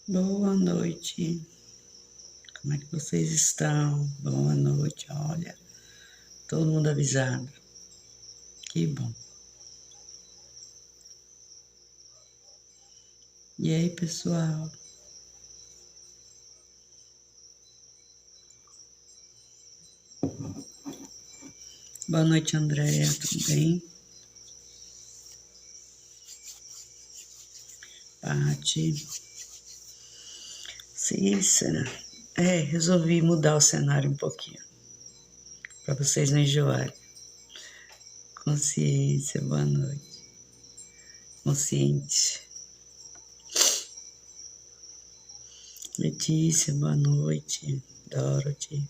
Boa noite, como é que vocês estão? Boa noite, olha, todo mundo avisado, que bom. E aí, pessoal? Boa noite, Andréia, tudo bem? Pati, Cícera, resolvi mudar o cenário um pouquinho, para vocês não enjoarem. Consciência, boa noite. Consciente. Letícia, boa noite. Dorothy.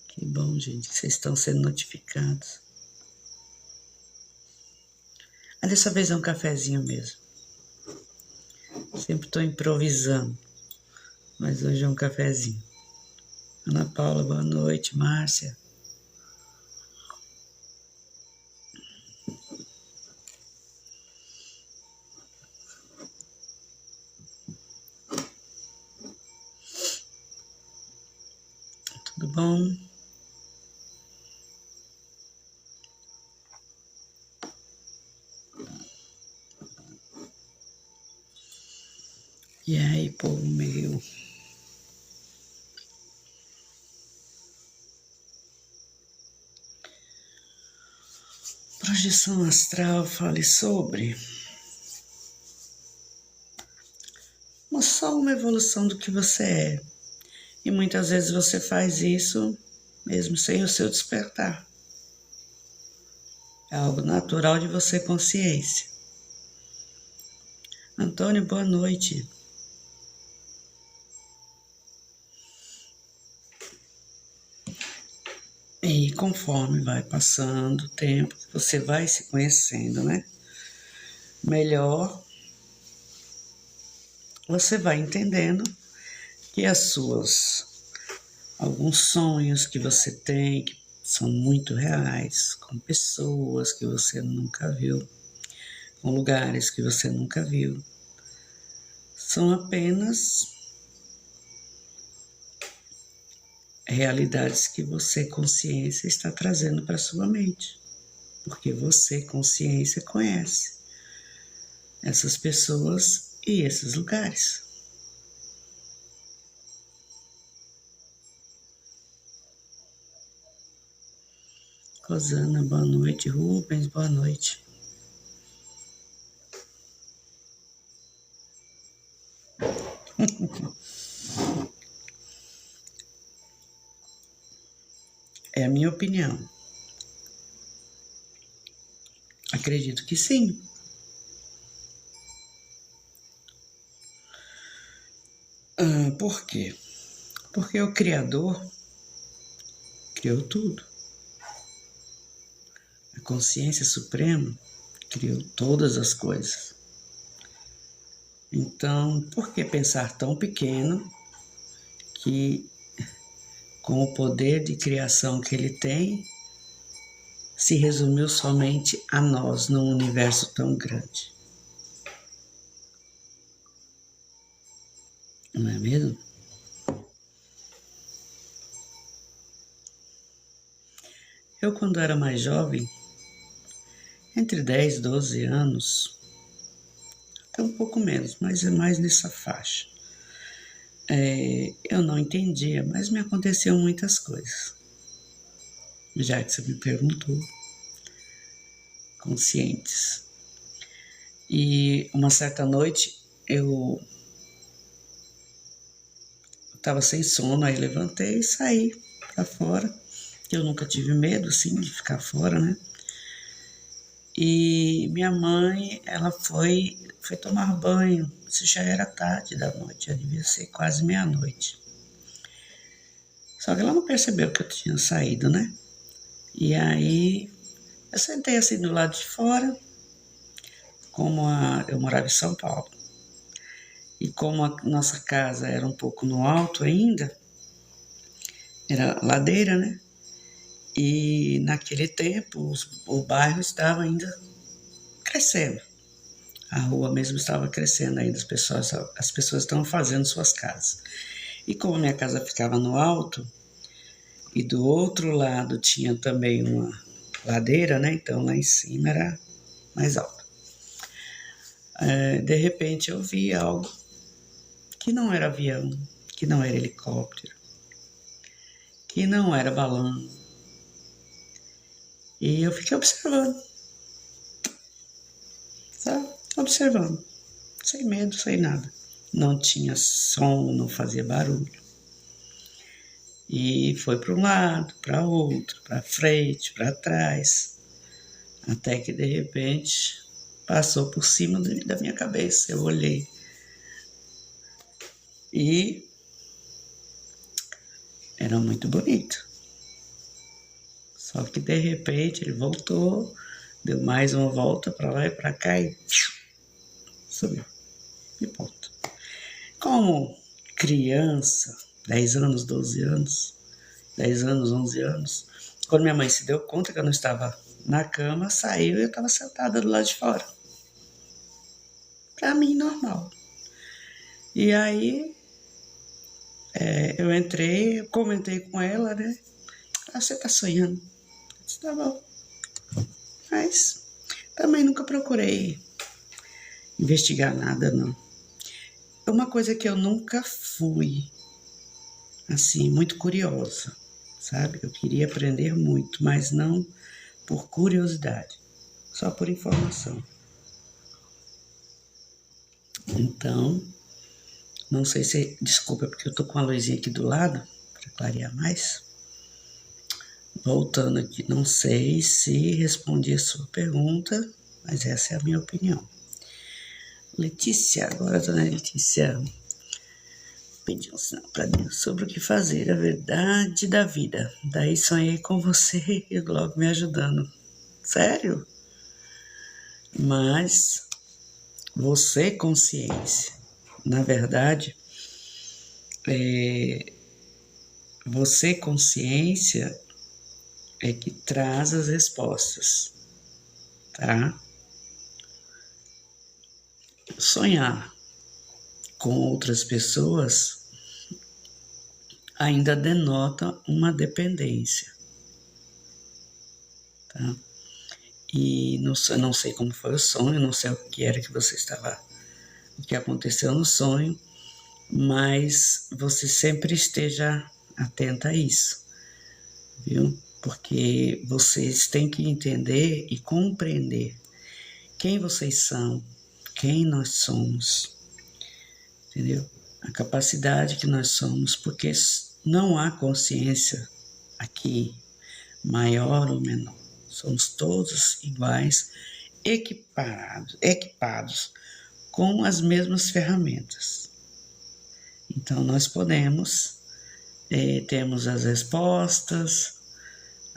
Que bom, gente, que vocês estão sendo notificados. Mas dessa vez é um cafezinho mesmo. Sempre estou improvisando, mas hoje é um cafezinho. Ana Paula, boa noite. Márcia. Tudo bom? E aí, povo meu? Projeção astral, fale sobre só uma evolução do que você é. E muitas vezes você faz isso mesmo sem o seu despertar. É algo natural de você consciência. Antônio, boa noite. E conforme vai passando o tempo, você vai se conhecendo, né? Melhor, você vai entendendo que alguns sonhos que você tem, que são muito reais, com pessoas que você nunca viu, com lugares que você nunca viu, são apenas realidades que você, consciência, está trazendo para sua mente. Porque você, consciência, conhece essas pessoas e esses lugares. Rosana, boa noite. Rubens, boa noite. É a minha opinião. Acredito que sim. Por quê? Porque o Criador criou tudo. A consciência suprema criou todas as coisas. Então, por que pensar tão pequeno que, com o poder de criação que ele tem, se resumiu somente a nós num universo tão grande? Não é mesmo? Eu, quando era mais jovem, entre 10 e 12 anos, até um pouco menos, mas é mais nessa faixa, eu não entendia, mas me aconteciam muitas coisas. Já que você me perguntou, conscientes. E uma certa noite eu estava sem sono, aí levantei e saí para fora. Eu nunca tive medo, assim, de ficar fora, né? E minha mãe, ela foi tomar banho. Isso já era tarde da noite, já devia ser quase meia-noite. Só que ela não percebeu que eu tinha saído, né? E aí eu sentei assim do lado de fora, eu morava em São Paulo. E como a nossa casa era um pouco no alto ainda, era ladeira, né? E naquele tempo o bairro estava ainda crescendo. A rua mesmo estava crescendo ainda, as pessoas estavam fazendo suas casas. E como minha casa ficava no alto, e do outro lado tinha também uma ladeira, né? Então lá em cima era mais alto. De repente eu vi algo que não era avião, que não era helicóptero, que não era balão. E eu fiquei observando, sabe? Observando, sem medo, sem nada. Não tinha som, não fazia barulho. E foi para um lado, para outro, para frente, para trás, até que de repente passou por cima da minha cabeça. Eu olhei e era muito bonito. Só que de repente ele voltou, deu mais uma volta para lá e para cá e subiu. E ponto. Como criança, 10 anos, 12 anos, 10 anos, 11 anos, quando minha mãe se deu conta que eu não estava na cama, saiu e eu estava sentada do lado de fora. Para mim, normal. E aí, eu entrei, eu comentei com ela, né? Ah, você tá sonhando? Eu disse, tá bom. Mas também nunca procurei investigar nada, não. É uma coisa que eu nunca fui, assim, muito curiosa, sabe? Eu queria aprender muito, mas não por curiosidade, só por informação. Então, não sei se... Desculpa, porque eu tô com a luzinha aqui do lado, para clarear mais. Voltando aqui, não sei se respondi a sua pergunta, mas essa é a minha opinião. Letícia, agora a dona Letícia pediu um sinal para Deus sobre o que fazer, a verdade da vida. Daí sonhei com você e logo me ajudando. Sério? Mas você, consciência, na verdade, você, consciência, é que traz as respostas, tá? Sonhar com outras pessoas ainda denota uma dependência, tá? E não sei como foi o sonho, não sei o que era que você estava, o que aconteceu no sonho, mas você sempre esteja atenta a isso, viu? Porque vocês têm que entender e compreender quem vocês são, quem nós somos, entendeu? A capacidade que nós somos, porque não há consciência aqui, maior ou menor. Somos todos iguais, equipados com as mesmas ferramentas. Então, nós podemos, temos as respostas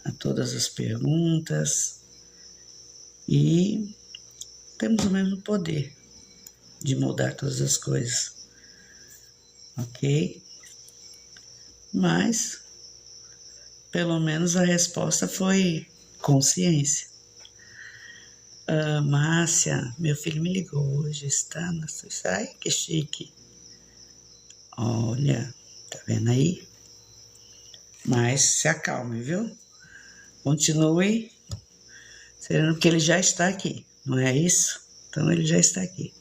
a todas as perguntas e temos o mesmo poder de mudar todas as coisas, ok? Mas, pelo menos a resposta foi consciência. Márcia, meu filho me ligou hoje, está na sua... Ai, que chique. Olha, tá vendo aí? Mas se acalme, viu? Continue sereno, porque ele já está aqui, não é isso? Então ele já está aqui.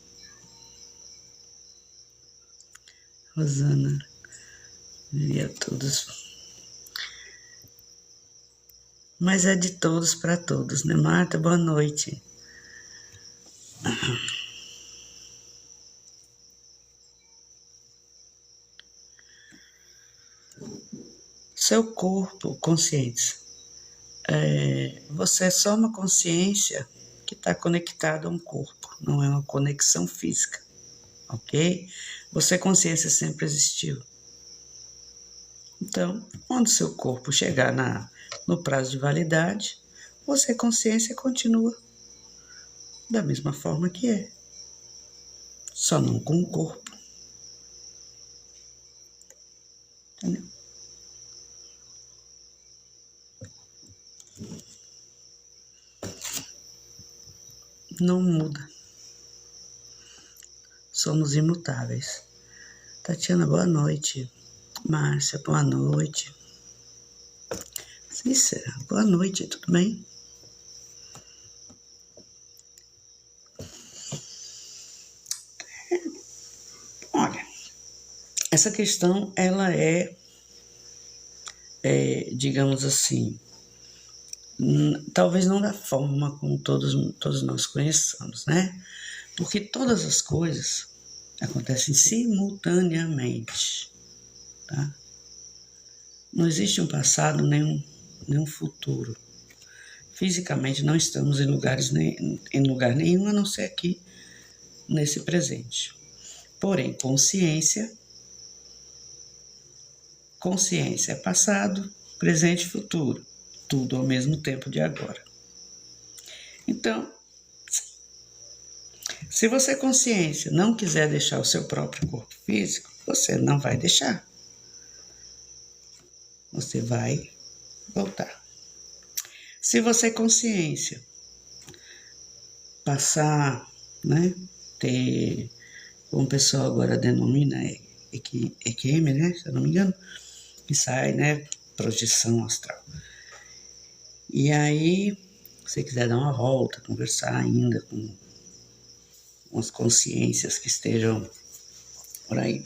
Rosana, e a todos. Mas é de todos para todos, né, Marta? Boa noite. Seu corpo, consciente. Você é só uma consciência que está conectada a um corpo, não é uma conexão física, ok? Você, consciência, sempre existiu. Então, quando seu corpo chegar no prazo de validade, você, consciência, continua da mesma forma que é, só não com o corpo. Entendeu? Não muda. somos imutáveis. Tatiana, boa noite. Márcia, boa noite. Cícera, boa noite, tudo bem? Olha, essa questão, ela digamos assim, talvez não da forma como todos nós conheçamos, né? Porque todas as coisas acontecem simultaneamente, tá? Não existe um passado nem um futuro. Fisicamente não estamos em lugar nenhum, a não ser aqui, nesse presente. Porém, consciência é passado, presente e futuro. Tudo ao mesmo tempo de agora. Então, se você, consciência, não quiser deixar o seu próprio corpo físico, você não vai deixar. Você vai voltar. Se você, consciência, passar, né, ter, como o pessoal agora denomina, EQM, né, se eu não me engano, que sai, né, projeção astral. E aí, se você quiser dar uma volta, conversar ainda com umas consciências que estejam por aí,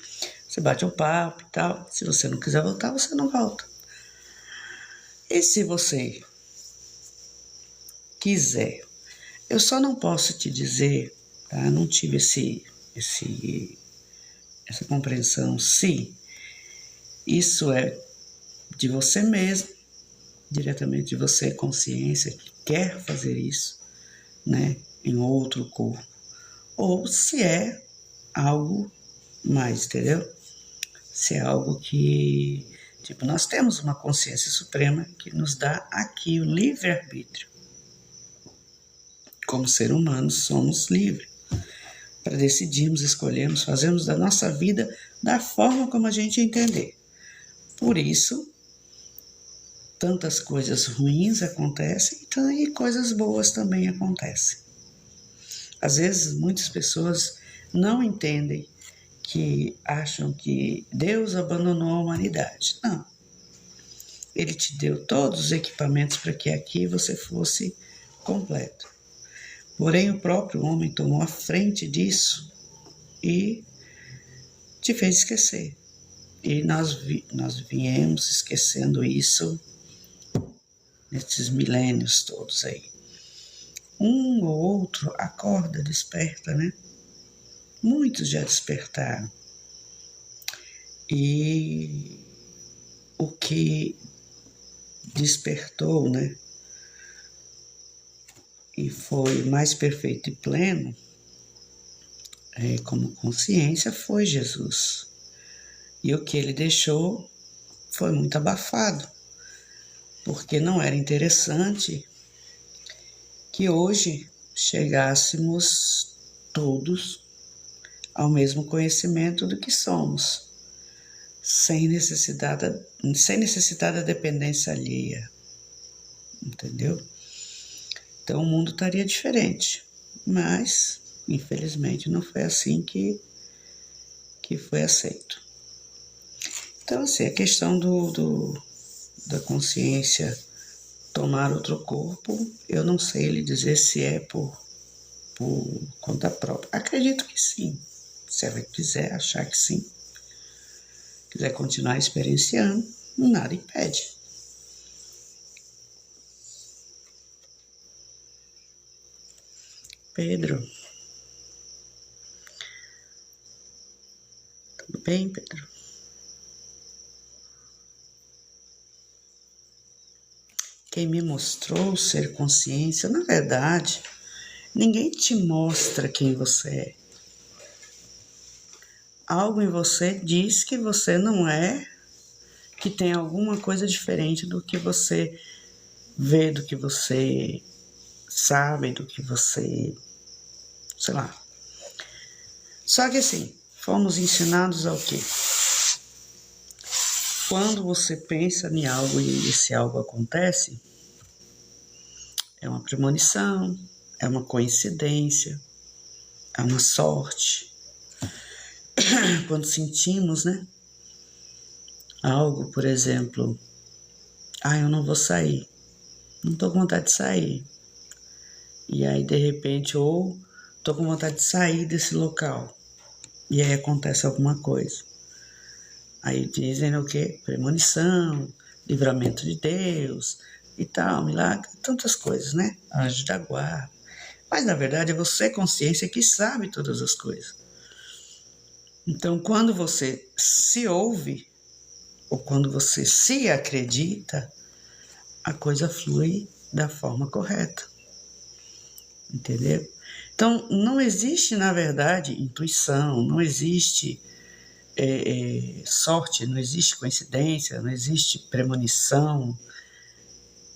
você bate um papo e tal. Se você não quiser voltar, você não volta. E se você quiser, eu só não posso te dizer, tá? Não tive essa compreensão, se isso é de você mesmo, diretamente de você, consciência, que quer fazer isso, né, em outro corpo, ou se é algo mais, entendeu? Se é algo que, tipo, nós temos uma consciência suprema que nos dá aqui o livre-arbítrio. Como ser humano, somos livres para decidirmos, escolhermos, fazermos da nossa vida da forma como a gente entender. Por isso, tantas coisas ruins acontecem e coisas boas também acontecem. Às vezes, muitas pessoas não entendem, que acham que Deus abandonou a humanidade. Não. Ele te deu todos os equipamentos para que aqui você fosse completo. Porém, o próprio homem tomou a frente disso e te fez esquecer. E nós viemos esquecendo isso nesses milênios todos aí. Um ou outro acorda, desperta, né? Muitos já despertaram. E o que despertou, né? E foi mais perfeito e pleno, como consciência, foi Jesus. E o que ele deixou foi muito abafado, porque não era interessante que hoje chegássemos todos ao mesmo conhecimento do que somos, sem necessidade da dependência alheia, entendeu? Então o mundo estaria diferente, mas infelizmente não foi assim que foi aceito. Então, assim, a questão da consciência tomar outro corpo, eu não sei lhe dizer se é por conta própria. Acredito que sim. Se ela quiser achar que sim, quiser continuar experienciando, nada impede. Pedro. Tudo bem, Pedro? Quem me mostrou ser consciência, na verdade, ninguém te mostra quem você é. Algo em você diz que você não é, que tem alguma coisa diferente do que você vê, do que você sabe, do que você, sei lá. Só que assim, fomos ensinados ao quê? Quando você pensa em algo e esse algo acontece, é uma premonição, é uma coincidência, é uma sorte. quando sentimos, né? Algo, por exemplo, eu não vou sair, não tô com vontade de sair. E aí, de repente, ou tô com vontade de sair desse local. E aí acontece alguma coisa. Aí dizem o quê? Premonição, livramento de Deus e tal, milagre, tantas coisas, né? Anjo da guarda. Mas, na verdade, é você, consciência, que sabe todas as coisas. Então, quando você se ouve, ou quando você se acredita, a coisa flui da forma correta. Entendeu? Então, não existe, na verdade, intuição, não existe sorte, não existe coincidência, não existe premonição,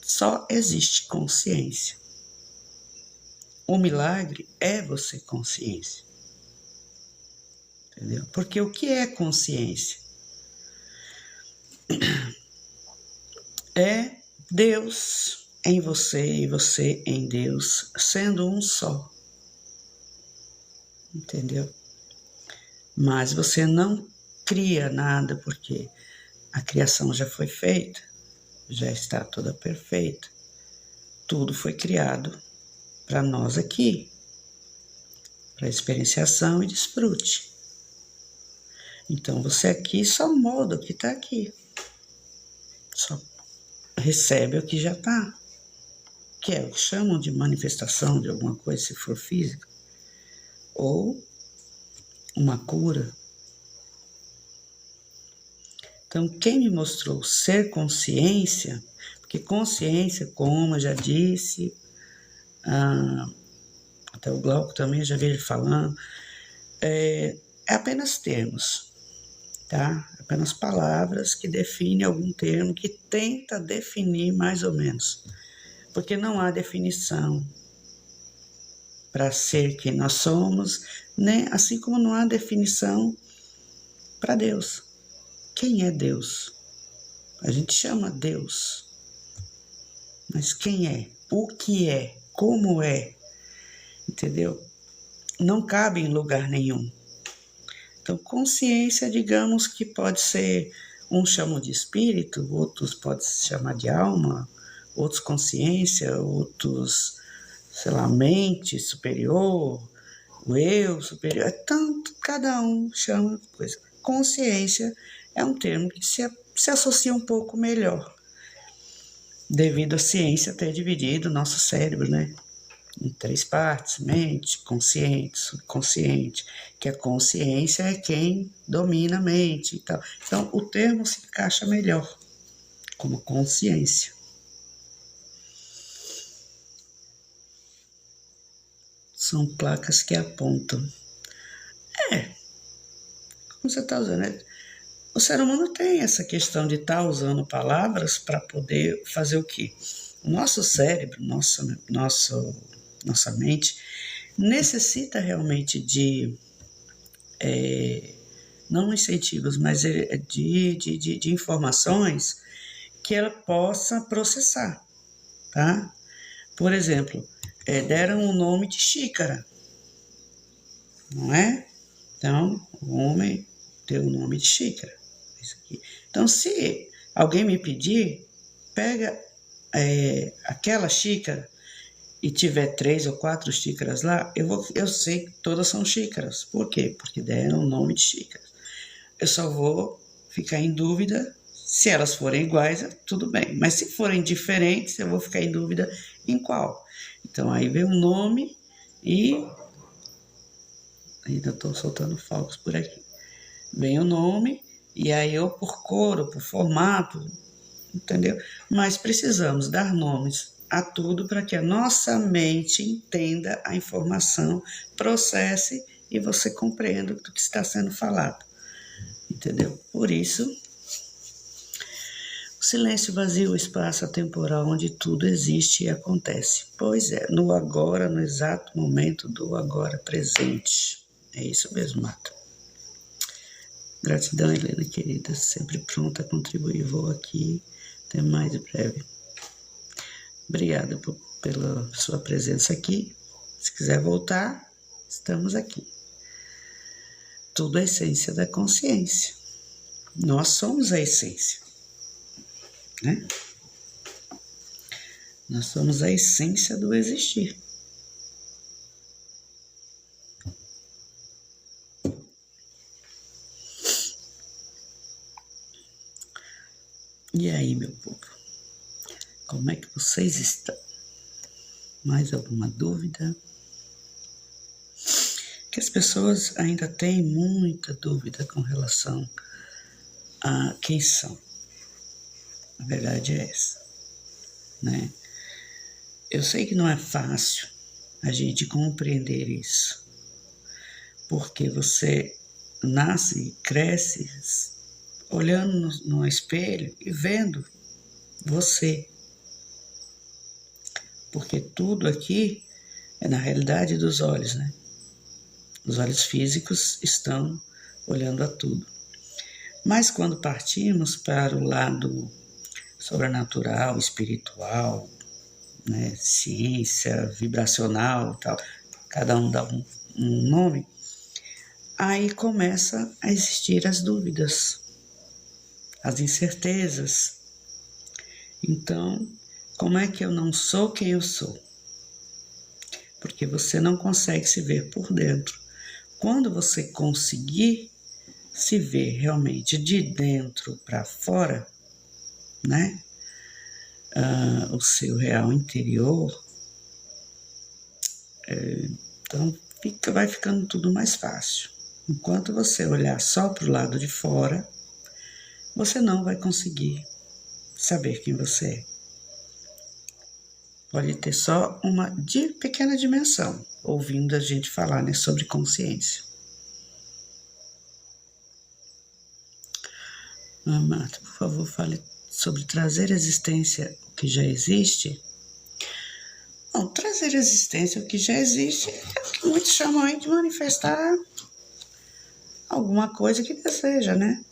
só existe consciência. O milagre é você consciência. Entendeu? Porque o que é consciência? É Deus em você e você em Deus, sendo um só. Entendeu? Mas você não cria nada porque a criação já foi feita, já está toda perfeita. Tudo foi criado para nós aqui, para experienciação e desfrute. Então você aqui só molda o que está aqui, só recebe o que já está, que é o que chamam de manifestação de alguma coisa, se for física, ou uma cura. Então, quem me mostrou ser consciência, porque consciência, como eu já disse, até o Glauco também já vi ele falando, é apenas termos, tá? Apenas palavras que definem algum termo, que tenta definir mais ou menos, porque não há definição para ser quem nós somos, né? Assim como não há definição para Deus. Quem é Deus? A gente chama Deus, mas quem é? O que é? Como é? Entendeu? Não cabe em lugar nenhum. Então, consciência, digamos que pode ser, uns chamam de espírito, outros podem se chamar de alma, outros consciência, outros, sei lá, mente superior, o eu superior, tanto, cada um chama coisa. Consciência é um termo que se associa um pouco melhor, devido à ciência ter dividido o nosso cérebro, né? Em 3 partes: mente, consciente, subconsciente, que a consciência é quem domina a mente e tal. Então, o termo se encaixa melhor como consciência. São placas que apontam. Como você está usando, né? O ser humano tem essa questão de estar usando palavras para poder fazer o quê? O nosso cérebro, nossa mente, necessita realmente de, não incentivos, mas de informações que ela possa processar, tá? Por exemplo, deram o nome de xícara, não é? Então, o homem deu o nome de xícara. Isso aqui. Então, se alguém me pedir, pega aquela xícara e tiver 3 ou 4 xícaras lá, eu sei que todas são xícaras. Por quê? Porque deram o nome de xícaras. Eu só vou ficar em dúvida se elas forem iguais, tudo bem. Mas se forem diferentes, eu vou ficar em dúvida em qual. Então, aí vem o nome e... Ainda estou soltando fogos por aqui. Vem o nome e aí eu, por cor, ou por formato, entendeu? Mas precisamos dar nomes a tudo para que a nossa mente entenda a informação, processe e você compreenda o que está sendo falado, entendeu? Por isso, o silêncio vazio, o espaço atemporal onde tudo existe e acontece. Pois é, no agora, no exato momento do agora presente. É isso mesmo, Mata. Gratidão, Helena, querida, sempre pronta a contribuir. Vou aqui, até mais breve. Obrigada pela sua presença aqui. Se quiser voltar, estamos aqui. tudo a essência da consciência. Nós somos a essência, né? Nós somos a essência do existir. E aí, meu povo, como é que vocês estão? Mais alguma dúvida? Que as pessoas ainda têm muita dúvida com relação a quem são. A verdade é essa, né? Eu sei que não é fácil a gente compreender isso, porque você nasce, cresce, olhando no espelho e vendo você. Porque tudo aqui é na realidade dos olhos, né? Os olhos físicos estão olhando a tudo. Mas quando partimos para o lado sobrenatural, espiritual, né, ciência, vibracional, tal, cada um dá um nome, aí começa a existir as dúvidas, as incertezas. Então, como é que eu não sou quem eu sou? Porque você não consegue se ver por dentro. Quando você conseguir se ver realmente de dentro para fora, né? O seu real interior, então vai ficando tudo mais fácil. Enquanto você olhar só para o lado de fora, você não vai conseguir saber quem você é. Pode ter só uma pequena dimensão, ouvindo a gente falar, né, sobre consciência. Marta, por favor, fale sobre trazer à existência o que já existe. Bom, trazer à existência o que já existe é o que muitos chamam aí de manifestar alguma coisa que deseja, né?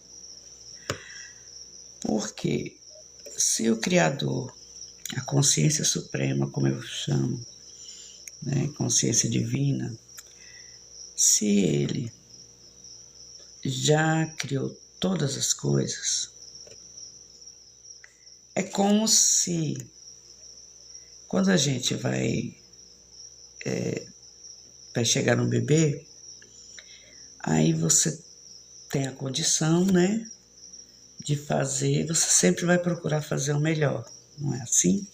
Porque se o Criador, a consciência suprema, como eu chamo, né, consciência divina, se ele já criou todas as coisas, é como se, quando a gente vai chegar no bebê, aí você tem a condição, né, de fazer, você sempre vai procurar fazer o melhor, não é assim?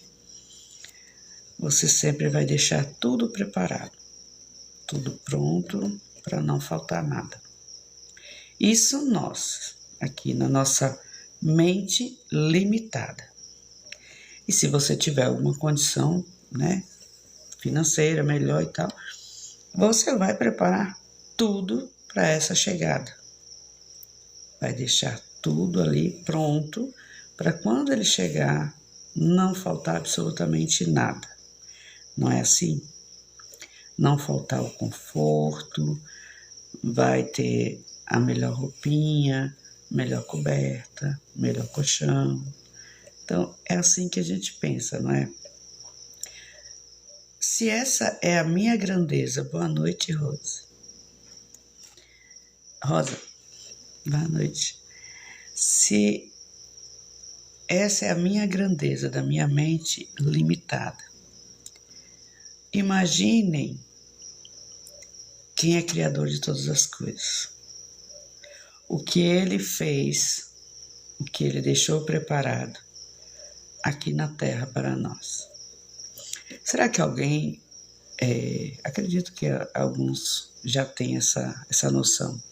Você sempre vai deixar tudo preparado, tudo pronto para não faltar nada. Isso nós, aqui na nossa mente limitada. E se você tiver alguma condição, né, financeira melhor e tal, você vai preparar tudo para essa chegada. Vai deixar tudo ali pronto para quando ele chegar não faltar absolutamente nada. Não é assim? Não faltar o conforto, vai ter a melhor roupinha, melhor coberta, melhor colchão. Então, é assim que a gente pensa, não é? Se essa é a minha grandeza, boa noite, Rosa. Rosa, boa noite. Se essa é a minha grandeza da minha mente limitada, imaginem quem é criador de todas as coisas. O que ele fez, o que ele deixou preparado aqui na Terra para nós. Será que alguém, acredito que alguns já têm essa noção,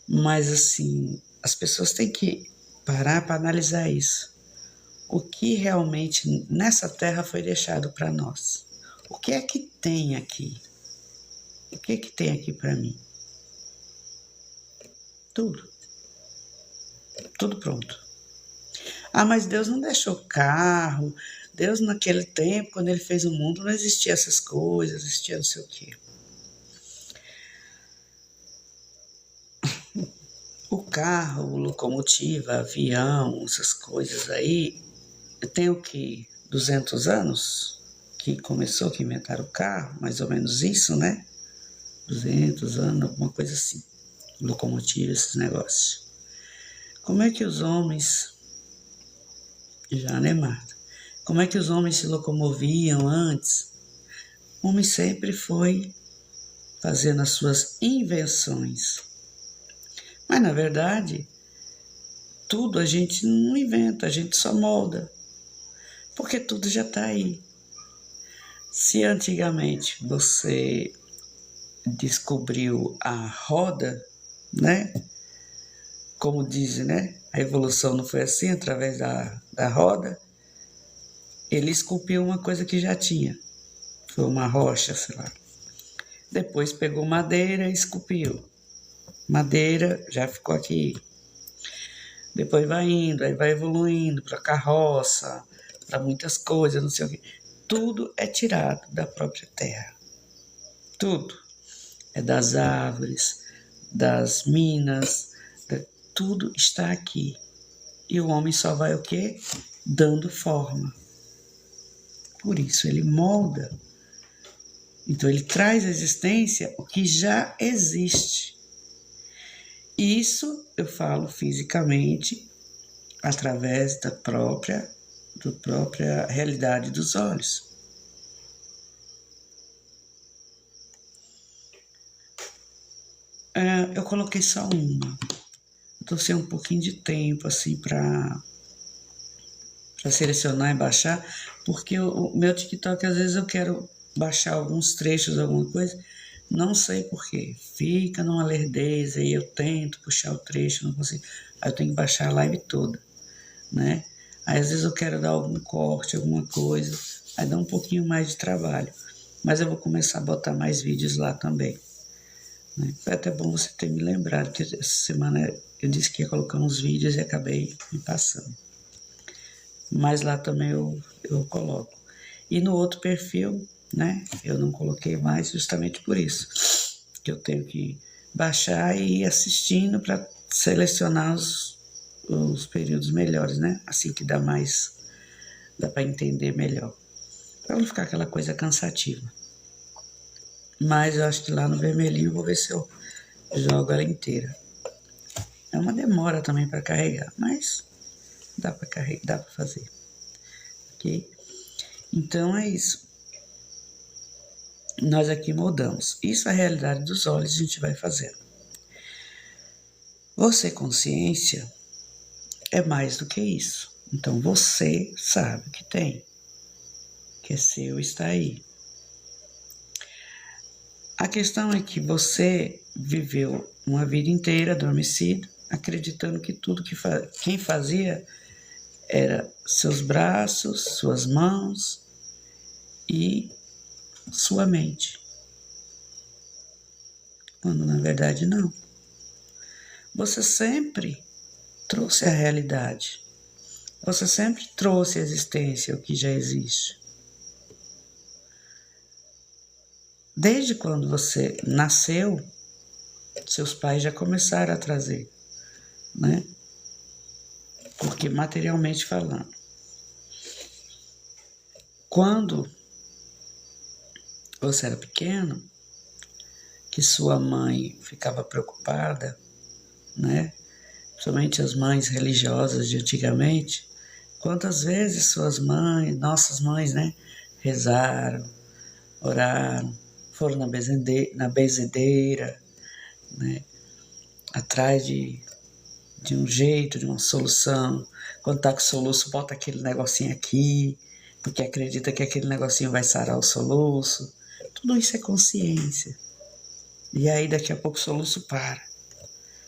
mas assim, as pessoas têm que parar para analisar isso. O que realmente nessa Terra foi deixado para nós? O que é que tem aqui? O que é que tem aqui para mim? Tudo. Tudo pronto. Ah, mas Deus não deixou carro. Deus, naquele tempo, quando ele fez o mundo, não existia essas coisas, existia não sei o quê. O carro, locomotiva, avião, essas coisas aí, tem o quê? 200 anos que começou, que inventaram o carro, mais ou menos isso, né? 200 anos, alguma coisa assim. Locomotiva, esses negócios. Como é que os homens, já né, Marta? Como é que os homens se locomoviam antes? O homem sempre foi fazendo as suas invenções. Mas, na verdade, tudo a gente não inventa, a gente só molda. Porque tudo já está aí. Se antigamente você descobriu a roda, né? Como dizem, né? A evolução não foi assim, através da roda. Ele esculpiu uma coisa que já tinha. Foi uma rocha, sei lá. Depois pegou madeira e esculpiu. Madeira já ficou aqui. Depois vai indo, aí vai evoluindo para carroça, para muitas coisas, não sei o quê. Tudo é tirado da própria terra. Tudo. É das árvores, das minas, tudo está aqui. E o homem só vai o quê? Dando forma. Por isso ele molda. Então ele traz à existência o que já existe. Isso eu falo fisicamente através da própria realidade dos olhos. Eu coloquei só uma. Estou sem um pouquinho de tempo assim para selecionar e baixar, porque o meu TikTok às vezes eu quero baixar alguns trechos, alguma coisa, não sei porquê, fica numa lerdeza e eu tento puxar o trecho, não consigo, aí eu tenho que baixar a live toda, né? Aí às vezes eu quero dar algum corte, alguma coisa, aí dá um pouquinho mais de trabalho, mas eu vou começar a botar mais vídeos lá também, né? Foi até bom você ter me lembrado, que essa semana eu disse que ia colocar uns vídeos e acabei me passando. Mas lá também eu coloco. E no outro perfil, né, eu não coloquei mais justamente por isso, que eu tenho que baixar e ir assistindo para selecionar os períodos melhores, né, assim que dá para entender melhor, para não ficar aquela coisa cansativa. Mas eu acho que lá no vermelhinho eu vou ver se eu jogo ela inteira. É uma demora também para carregar, mas dá para carregar, dá para fazer. Ok? Então é isso. Nós aqui moldamos. Isso é a realidade dos olhos, a gente vai fazendo. Você, consciência, é mais do que isso. Então você sabe que tem, que é seu, está aí. A questão é que você viveu uma vida inteira adormecido, acreditando que tudo que quem fazia era seus braços, suas mãos e sua mente. Quando na verdade não. Você sempre trouxe a realidade. Você sempre trouxe a existência, o que já existe. Desde quando você nasceu, seus pais já começaram a trazer, né? Porque materialmente falando. Quando você era pequeno, que sua mãe ficava preocupada, né? Principalmente as mães religiosas de antigamente, quantas vezes suas mães, nossas mães, né? Rezaram, oraram, foram na benzedeira, né? Atrás de um jeito, de uma solução. Quando tá com soluço, bota aquele negocinho aqui, porque acredita que aquele negocinho vai sarar o soluço. Tudo isso é consciência. E aí daqui a pouco o soluço para,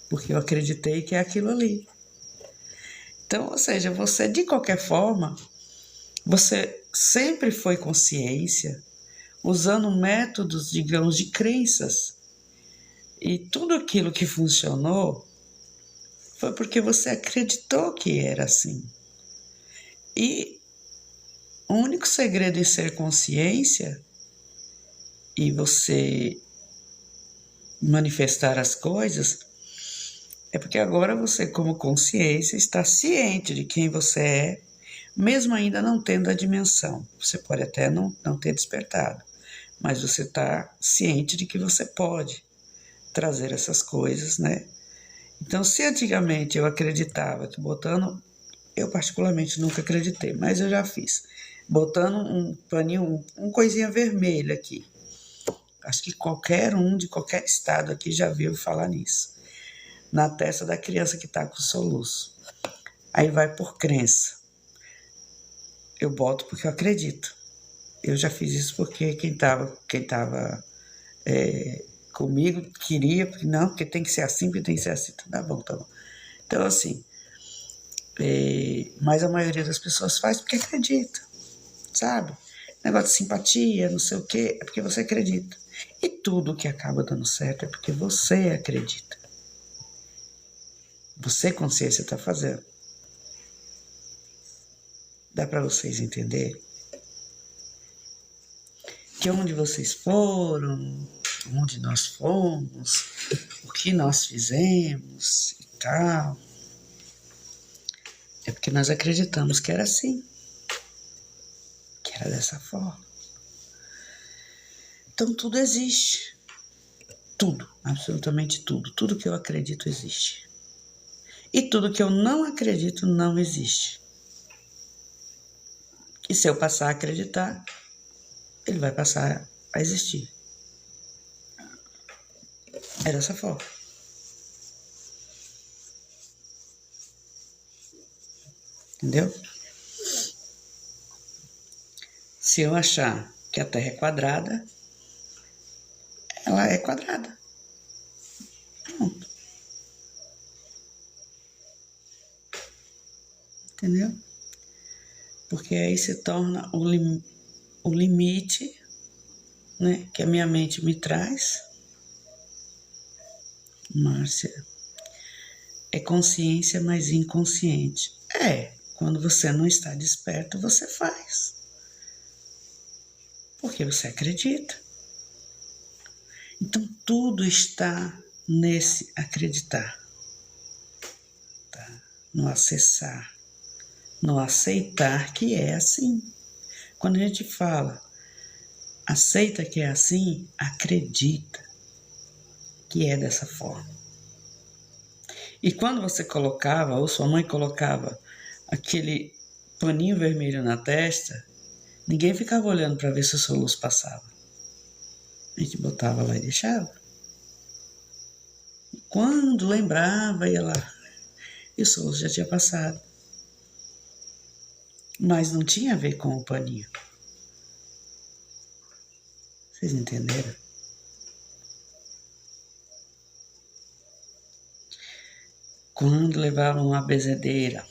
porque eu acreditei que é aquilo ali. Então, ou seja, você de qualquer forma, você sempre foi consciência, usando métodos, digamos, de crenças. E tudo aquilo que funcionou foi porque você acreditou que era assim. E o único segredo em ser consciência e você manifestar as coisas é porque agora você, como consciência, está ciente de quem você é, mesmo ainda não tendo a dimensão. Você pode até não ter despertado, mas você está ciente de que você pode trazer essas coisas, né? Então, se antigamente eu acreditava que botando, eu particularmente nunca acreditei, mas eu já fiz, botando um paninho, um coisinha vermelha aqui. Acho que qualquer um de qualquer estado aqui já viu falar nisso. Na testa da criança que está com soluço. Aí vai por crença. Eu boto porque eu acredito. Eu já fiz isso porque quem tava comigo queria, porque não, porque tem que ser assim, porque tem que ser assim. Tá bom, tá bom. Então, assim, mas a maioria das pessoas faz porque acredita, sabe? Negócio de simpatia, não sei o quê, é porque você acredita. E tudo que acaba dando certo é porque você acredita. Você, consciência, está fazendo. Dá para vocês entenderem? Que onde vocês foram, onde nós fomos, o que nós fizemos e tal, é porque nós acreditamos que era assim, que era dessa forma. Então tudo existe. Tudo, absolutamente tudo. Tudo que eu acredito existe. E tudo que eu não acredito não existe. E se eu passar a acreditar, ele vai passar a existir. É dessa forma. Entendeu? Se eu achar que a Terra é quadrada, ela é quadrada. Pronto. Entendeu? Porque aí se torna o limite, né, que a minha mente me traz. Márcia, é consciência, mas inconsciente. Quando você não está desperto, você faz. Porque você acredita. Então, tudo está nesse acreditar, tá? No acessar, no aceitar que é assim. Quando a gente fala, aceita que é assim, acredita que é dessa forma. E quando você colocava, ou sua mãe colocava, aquele paninho vermelho na testa, ninguém ficava olhando para ver se o soluço passava. A gente botava lá e deixava. E quando lembrava, ia lá. E o soluço já tinha passado. Mas não tinha a ver com o paninho. Vocês entenderam? Quando levavam uma bezedeira,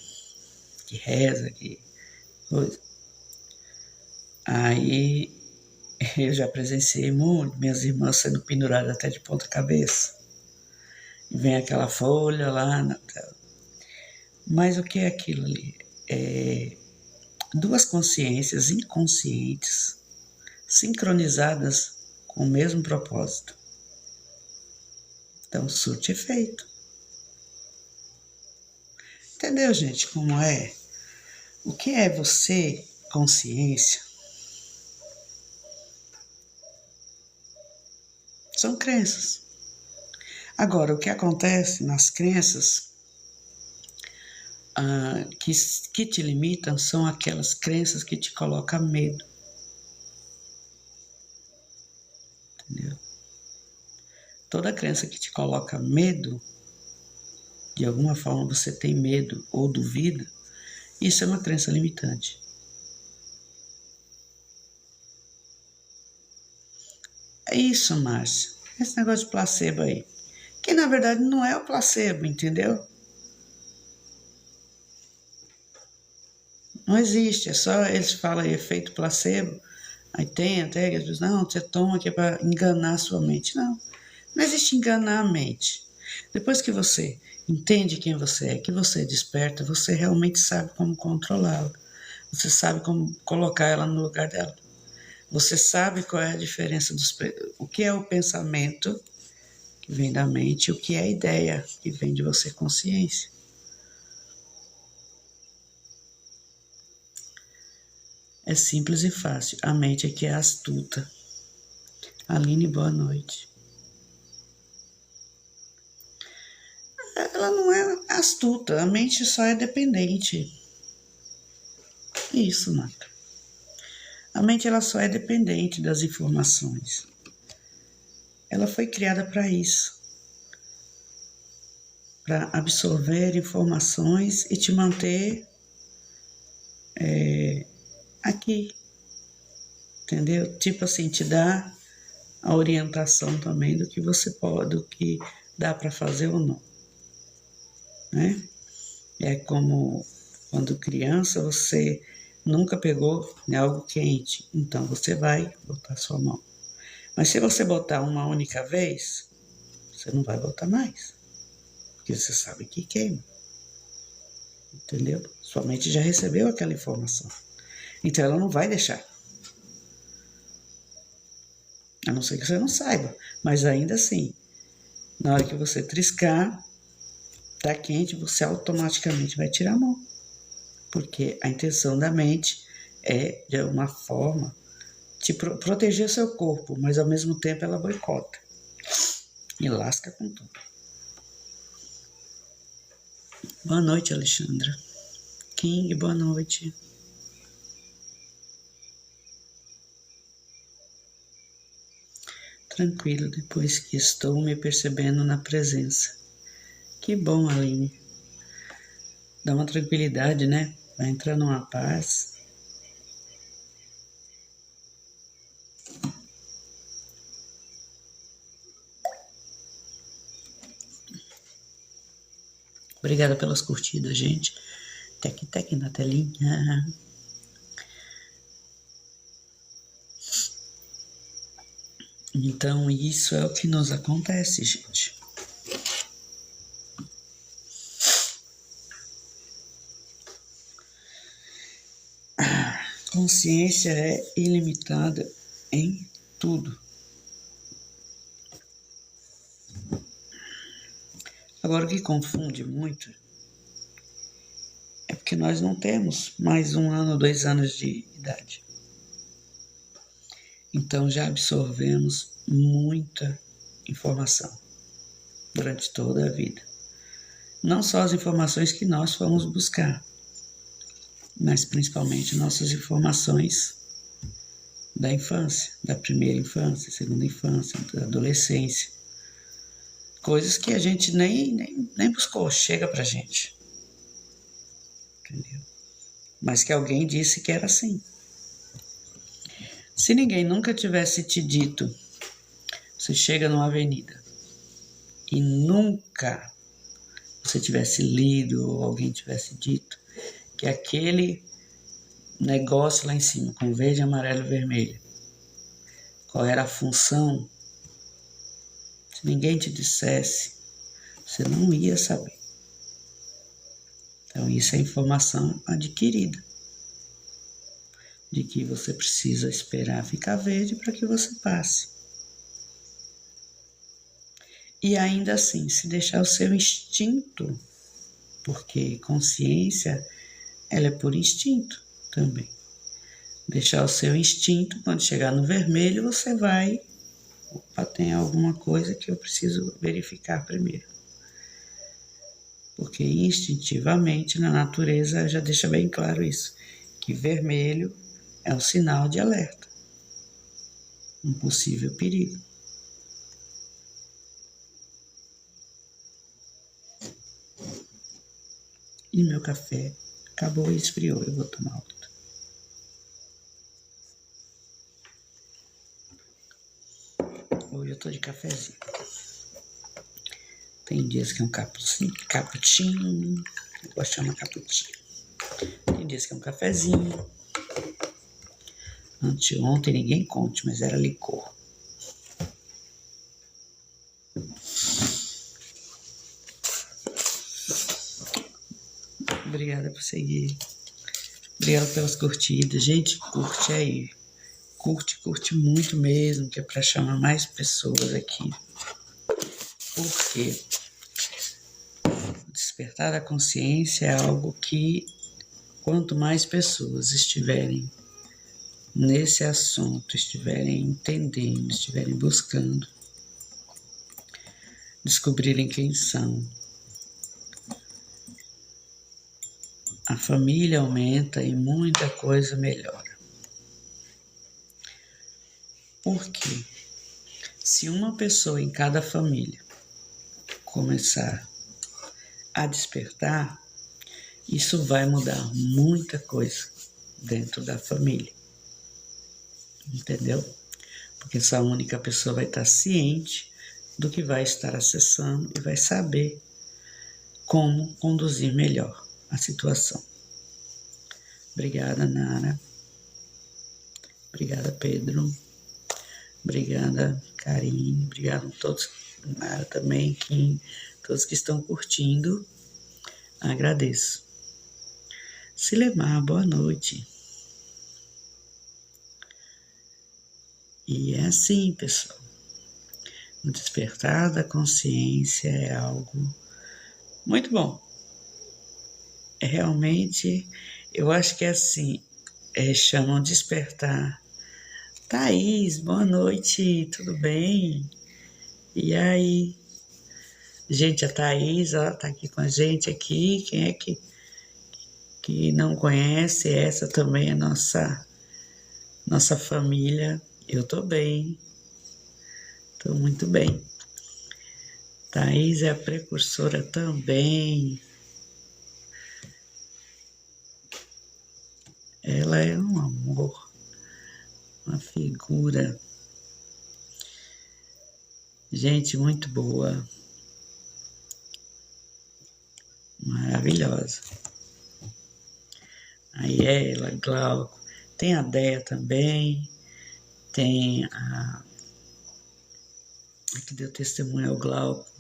que reza, que coisa. Aí eu já presenciei muito, minhas irmãs sendo penduradas até de ponta cabeça. E vem aquela folha lá na tela. Mas o que é aquilo ali? É duas consciências inconscientes, sincronizadas com o mesmo propósito. Então, surte efeito. Entendeu, gente, como é? O que é você, consciência? São crenças. Agora, o que acontece nas crenças que te limitam são aquelas crenças que te colocam medo. Entendeu? Toda crença que te coloca medo, de alguma forma você tem medo ou duvida, isso é uma crença limitante. É isso, Márcia. Esse negócio de placebo aí. Que na verdade não é o placebo, entendeu? Não existe, é só eles falam aí, efeito placebo. Aí tem até, eles dizem, não, você toma aqui para enganar a sua mente. Não, não existe enganar a mente. Depois que você entende quem você é, que você desperta, você realmente sabe como controlá-la. Você sabe como colocar ela no lugar dela. Você sabe qual é a diferença o que é o pensamento que vem da mente e o que é a ideia que vem de você, consciência. É simples e fácil. A mente é que é astuta. Aline, boa noite. Ela não é astuta, a mente só é dependente. Isso, Nata. A mente ela só é dependente das informações. Ela foi criada para isso. Para absorver informações e te manter aqui. Entendeu? Tipo assim, te dá a orientação também do que você pode, do que dá para fazer ou não. Né? É como quando criança você nunca pegou em algo quente, então você vai botar sua mão. Mas se você botar uma única vez, você não vai botar mais, porque você sabe que queima. Entendeu? Sua mente já recebeu aquela informação. Então ela não vai deixar. A não ser que você não saiba. Mas ainda assim, na hora que você triscar, tá quente, você automaticamente vai tirar a mão. Porque a intenção da mente é, de alguma forma, te proteger seu corpo, mas ao mesmo tempo ela boicota. E lasca com tudo. Boa noite, Alexandra. King, boa noite. Tranquilo, depois que estou me percebendo na presença. Que bom, Aline. Dá uma tranquilidade, né? Vai entrar numa paz. Obrigada pelas curtidas, gente. Tec na telinha. Então, isso é o que nos acontece, gente. A consciência é ilimitada em tudo. Agora, o que confunde muito é porque nós não temos mais 1 ano, 2 anos de idade. Então, já absorvemos muita informação durante toda a vida. Não só as informações que nós fomos buscar, mas principalmente nossas informações da infância, da primeira infância, segunda infância, da adolescência. Coisas que a gente nem buscou, chega pra gente. Entendeu? Mas que alguém disse que era assim. Se ninguém nunca tivesse te dito, você chega numa avenida e nunca você tivesse lido ou alguém tivesse dito que aquele negócio lá em cima, com verde, amarelo e vermelho, qual era a função, se ninguém te dissesse, você não ia saber. Então isso é informação adquirida, de que você precisa esperar ficar verde para que você passe. E ainda assim, se deixar o seu instinto, porque consciência, ela é por instinto também. Deixar o seu instinto, quando chegar no vermelho, você vai, opa, tem alguma coisa que eu preciso verificar primeiro. Porque instintivamente, na natureza, já deixa bem claro isso, que vermelho é um sinal de alerta, um possível perigo. E meu café acabou e esfriou, eu vou tomar outro. Hoje eu tô de cafezinho. Tem dias que é um cappuccino, eu gosto de chamar cappuccino. Tem dias que é um cafezinho. Anteontem ninguém conte, mas era licor. Obrigada por seguir. Obrigada pelas curtidas. Gente, curte aí. Curte muito mesmo, que é para chamar mais pessoas aqui. Porque o despertar da consciência é algo que, quanto mais pessoas estiverem nesse assunto estiverem entendendo, estiverem buscando, descobrirem quem são, a família aumenta e muita coisa melhora. Por quê? Se uma pessoa em cada família começar a despertar, isso vai mudar muita coisa dentro da família. Entendeu? Porque essa única pessoa vai estar ciente do que vai estar acessando e vai saber como conduzir melhor a situação. Obrigada, Nara. Obrigada, Pedro. Obrigada, Karine. Obrigado a todos, Nara também, Kim, todos que estão curtindo. Agradeço. Silemar, boa noite. E é assim, pessoal. O despertar da consciência é algo muito bom. É realmente, eu acho que é assim, chamam despertar. Thaís, boa noite, tudo bem? E aí? Gente, a Thaís, ó, tá aqui com a gente aqui. Quem é que não conhece? Essa também é nossa família. Eu tô bem, tô muito bem. Thaís é a precursora também. Ela é um amor, uma figura. Gente muito boa, maravilhosa. Aí ela, Glauco, tem a Déia também, tem a que deu testemunho ao Glauco.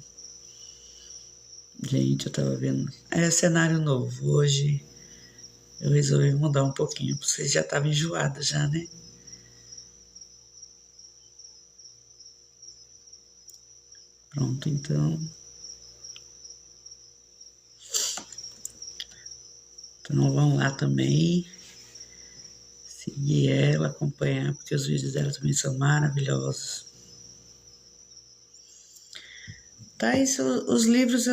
Gente, eu tava vendo, é cenário novo, hoje eu resolvi mudar um pouquinho, vocês já estavam enjoados já, né? Pronto, então. Então vão lá também, seguir ela, acompanhar, porque os vídeos dela também são maravilhosos. Tá, isso, os livros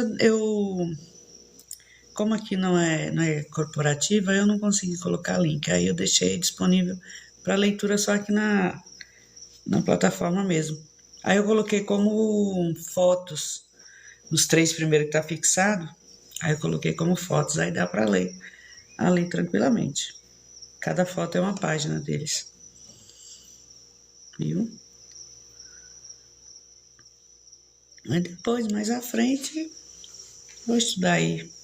como aqui não é corporativa, eu não consegui colocar link, aí eu deixei disponível para leitura só aqui na plataforma mesmo. Aí eu coloquei como fotos, nos 3 primeiros que tá fixado, aí eu coloquei como fotos, aí dá para ler ali tranquilamente. Cada foto é uma página deles. Viu? Mas depois, mais à frente, vou estudar aí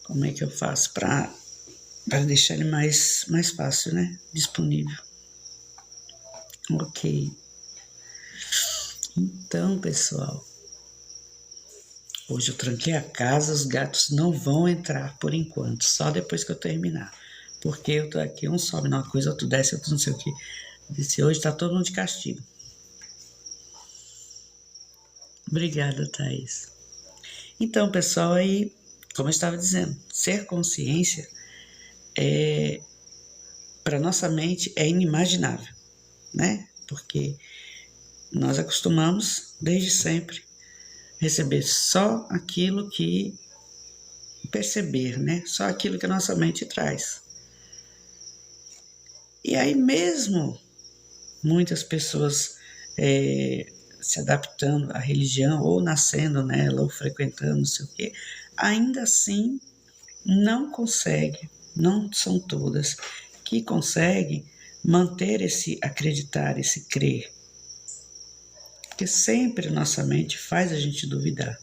como é que eu faço para deixar ele mais fácil, né? Disponível. Ok. Então, pessoal, hoje eu tranquei a casa, os gatos não vão entrar por enquanto, só depois que eu terminar. Porque eu tô aqui, um sobe numa coisa, outro desce, outro não sei o que. Disse, hoje tá todo mundo de castigo. Obrigada, Thaís. Então, pessoal, aí, como eu estava dizendo, ser consciência para nossa mente é inimaginável, né? Porque nós acostumamos, desde sempre, receber só aquilo que perceber, né? Só aquilo que a nossa mente traz. E aí mesmo muitas pessoas se adaptando à religião, ou nascendo nela, ou frequentando, não sei o quê, ainda assim não consegue, não são todas, que conseguem manter esse acreditar, esse crer. Porque sempre nossa mente faz a gente duvidar.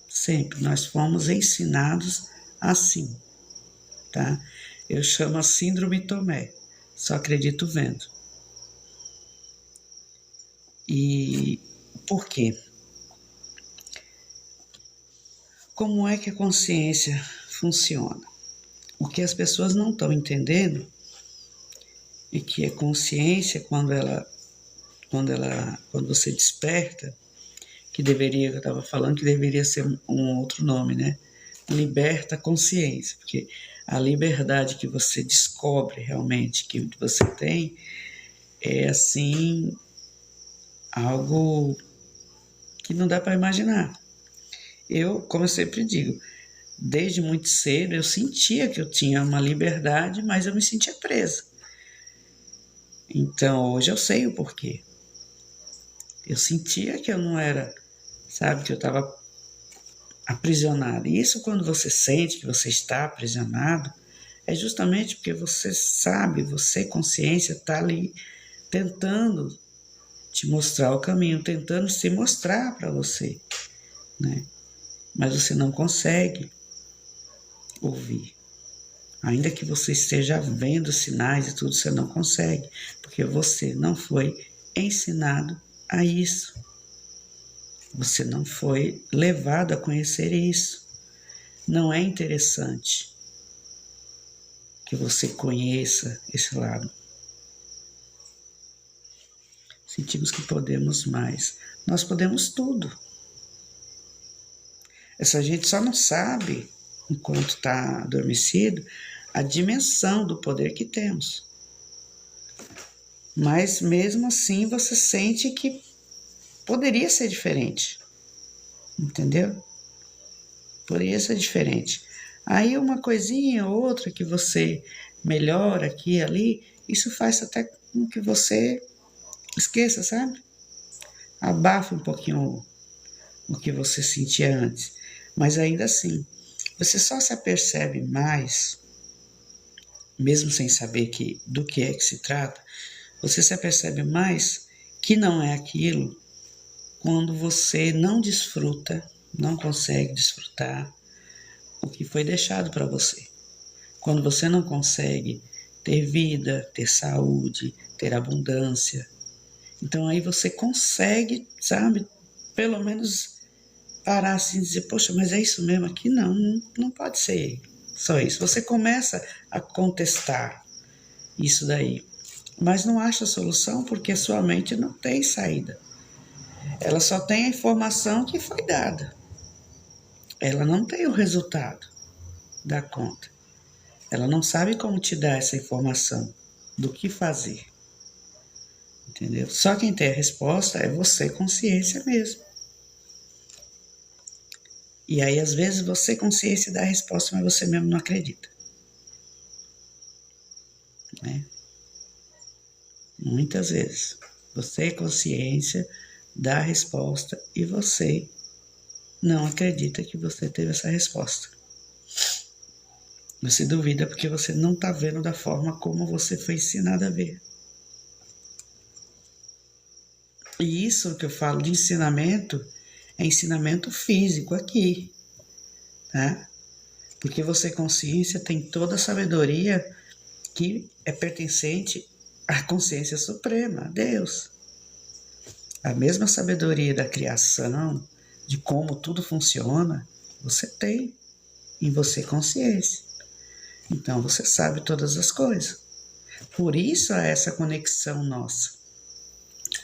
Sempre. Nós fomos ensinados assim, tá? Eu chamo a síndrome Tomé. Só acredito vendo. E por quê? Como é que a consciência funciona? O que as pessoas não estão entendendo é que a consciência, quando você desperta, que eu estava falando que deveria ser um outro nome, né? Liberta a consciência, porque A liberdade que você descobre realmente que você tem é assim algo que não dá para imaginar. Eu, como eu sempre digo, desde muito cedo eu sentia que eu tinha uma liberdade, mas eu me sentia presa. Então hoje eu sei o porquê. Eu sentia que eu não era, sabe, que eu estava aprisionado. E isso, quando você sente que você está aprisionado, é justamente porque você sabe, você, consciência, está ali tentando te mostrar o caminho, tentando se mostrar para você, né? Mas você não consegue ouvir. Ainda que você esteja vendo sinais e tudo, você não consegue, porque você não foi ensinado a isso. Você não foi levado a conhecer isso. Não é interessante que você conheça esse lado. Sentimos que podemos mais. Nós podemos tudo. Essa gente só não sabe, enquanto está adormecido, a dimensão do poder que temos. Mas mesmo assim você sente que poderia ser diferente. Entendeu? Poderia ser diferente. Aí uma coisinha ou outra que você melhora aqui e ali, isso faz até com que você esqueça, sabe? Abafe um pouquinho o que você sentia antes. Mas ainda assim, você só se apercebe mais, mesmo sem saber do que é que se trata, você se apercebe mais que não é aquilo quando você não desfruta, não consegue desfrutar o que foi deixado para você. Quando você não consegue ter vida, ter saúde, ter abundância. Então aí você consegue, sabe, pelo menos parar assim e dizer, poxa, mas é isso mesmo aqui? Não pode ser só isso. Você começa a contestar isso daí, mas não acha solução porque a sua mente não tem saída. Ela só tem a informação que foi dada. Ela não tem o resultado da conta. Ela não sabe como te dar essa informação do que fazer. Entendeu? Só quem tem a resposta é você, consciência mesmo. E aí, às vezes, você, consciência, dá a resposta, mas você mesmo não acredita. Né? Muitas vezes. Você, consciência, dá a resposta e você não acredita que você teve essa resposta. Você duvida porque você não está vendo da forma como você foi ensinado a ver. E isso que eu falo de ensinamento é ensinamento físico aqui, tá? Porque você, consciência, tem toda a sabedoria que é pertencente à consciência suprema, a Deus. A mesma sabedoria da criação, de como tudo funciona, você tem em você, consciência. Então você sabe todas as coisas. Por isso há essa conexão nossa.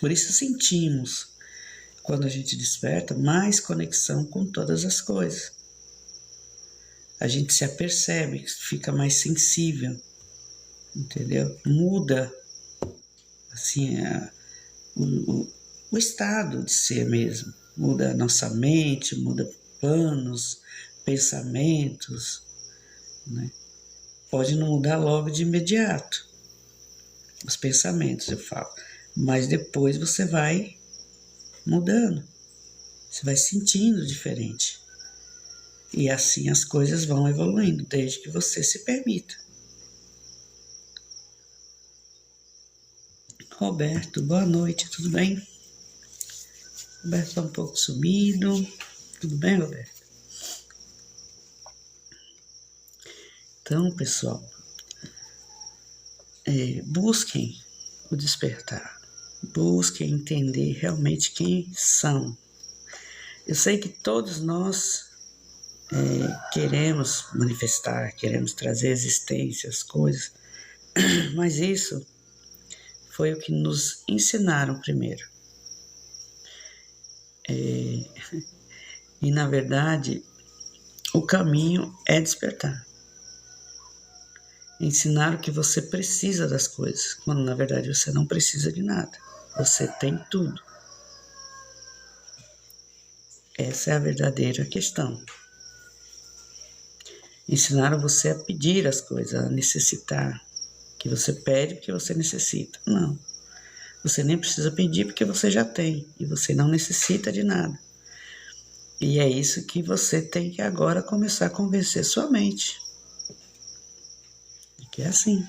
Por isso sentimos, quando a gente desperta, mais conexão com todas as coisas. A gente se apercebe, fica mais sensível, entendeu? Muda assim, o estado de ser mesmo. Muda a nossa mente, muda planos, pensamentos, né? Pode não mudar logo de imediato, os pensamentos, eu falo. Mas depois você vai mudando, você vai sentindo diferente. E assim as coisas vão evoluindo, desde que você se permita. Roberto, boa noite, tudo bem? Roberto está um pouco sumido. Tudo bem, Roberto? Então, pessoal, busquem o despertar. Busquem entender realmente quem são. Eu sei que todos nós queremos manifestar, queremos trazer existência, as coisas, mas isso foi o que nos ensinaram primeiro. E, na verdade, o caminho é despertar. Ensinaram que você precisa das coisas, quando na verdade você não precisa de nada. Você tem tudo. Essa é a verdadeira questão. Ensinaram você a pedir as coisas, a necessitar. Que você pede porque você necessita. Não. Você nem precisa pedir porque você já tem. E você não necessita de nada. E é isso que você tem que agora começar a convencer sua mente. Que é assim.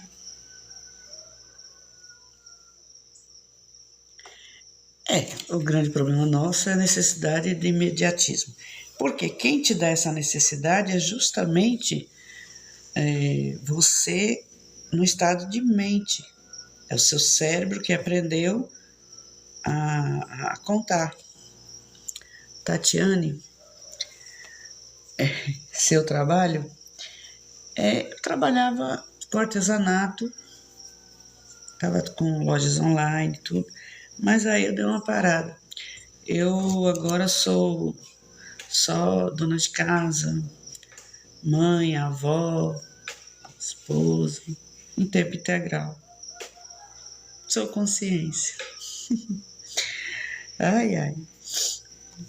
O grande problema nosso é a necessidade de imediatismo. Porque quem te dá essa necessidade é justamente você no estado de mente. É o seu cérebro que aprendeu a contar. Tatiane, seu trabalho, eu trabalhava com artesanato, estava com lojas online, tudo, mas aí eu dei uma parada. Eu agora sou só dona de casa, mãe, avó, esposa, em tempo integral. Sou consciência. Ai, ai.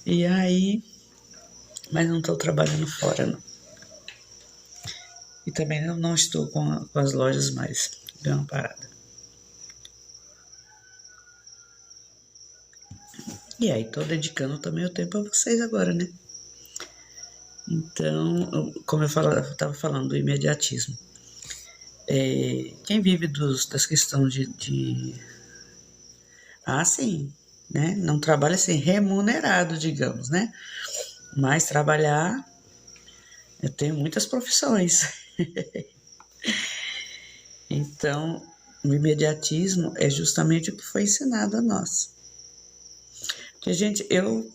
E aí, mas não estou trabalhando fora, não. E também não estou com as lojas mais. Deu uma parada. E aí, estou dedicando também o tempo a vocês agora, né? Então, como eu estava falando do imediatismo. Quem vive das questões sim, né? Não trabalha assim, remunerado, digamos, né? Mas trabalhar, eu tenho muitas profissões. Então, o imediatismo é justamente o que foi ensinado a nós. Porque, gente, eu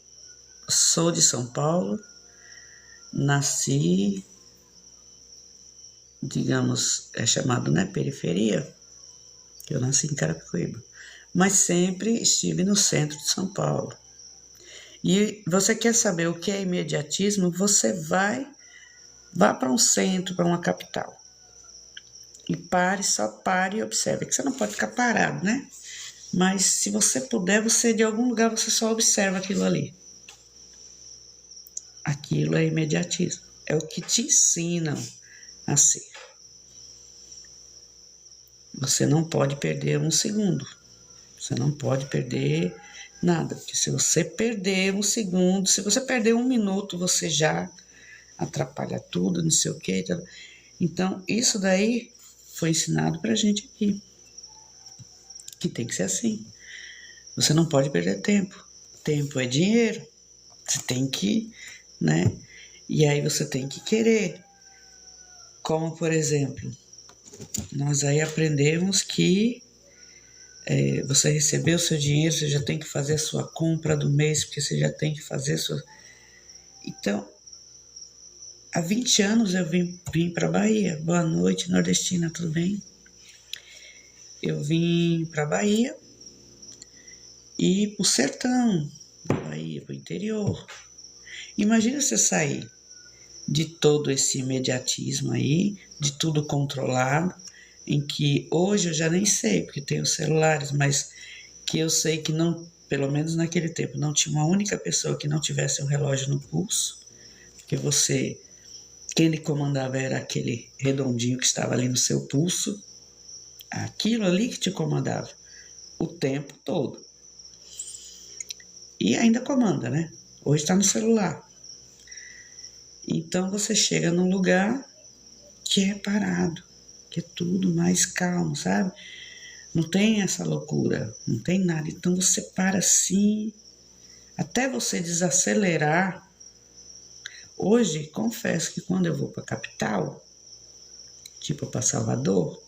sou de São Paulo, nasci, digamos, é chamado, né, periferia, que eu nasci em Carapicuíba, mas sempre estive no centro de São Paulo. E você quer saber o que é imediatismo? Você vá para um centro, para uma capital. E só pare e observe. Que você não pode ficar parado, né? Mas se você puder, você de algum lugar você só observa aquilo ali. Aquilo é imediatismo. É o que te ensinam a ser. Você não pode perder um segundo. Você não pode perder nada. Porque se você perder um segundo, se você perder um minuto, você já atrapalha tudo, não sei o quê. Então, isso daí foi ensinado pra gente aqui. Que tem que ser assim. Você não pode perder tempo. Tempo é dinheiro. Você tem que, né? E aí você tem que querer. Como, por exemplo, nós aí aprendemos que você recebeu o seu dinheiro, você já tem que fazer a sua compra do mês, porque você já tem que fazer a sua... Então, há 20 anos eu vim para Bahia. Boa noite, nordestina, tudo bem? Eu vim para Bahia e pro sertão da Bahia, pro interior. Imagina você sair de todo esse imediatismo aí, de tudo controlado, em que hoje eu já nem sei, porque tem os celulares, mas que eu sei que não, pelo menos naquele tempo, não tinha uma única pessoa que não tivesse um relógio no pulso, porque quem lhe comandava era aquele redondinho que estava ali no seu pulso, aquilo ali que te comandava o tempo todo. E ainda comanda, né? Hoje está no celular. Então você chega num lugar que é parado, que é tudo mais calmo, sabe? Não tem essa loucura, não tem nada. Então você para assim, até você desacelerar. Hoje, confesso que quando eu vou para a capital, tipo para Salvador,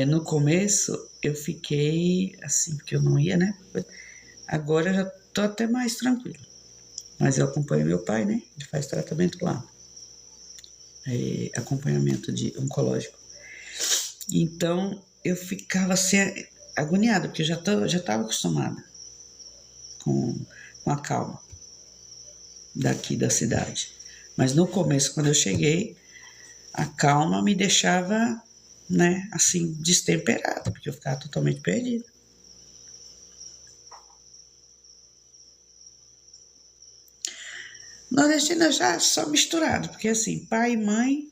no começo eu fiquei assim, porque eu não ia, né? Agora eu já tô até mais tranquilo. Mas eu acompanho meu pai, né? Ele faz tratamento lá. Acompanhamento oncológico. Então, eu ficava assim, agoniada, porque eu já estava acostumada com a calma daqui da cidade. Mas no começo, quando eu cheguei, A calma me deixava, né, assim, destemperada, porque eu ficava totalmente perdida. Nordestina já só misturado, porque assim, pai e mãe,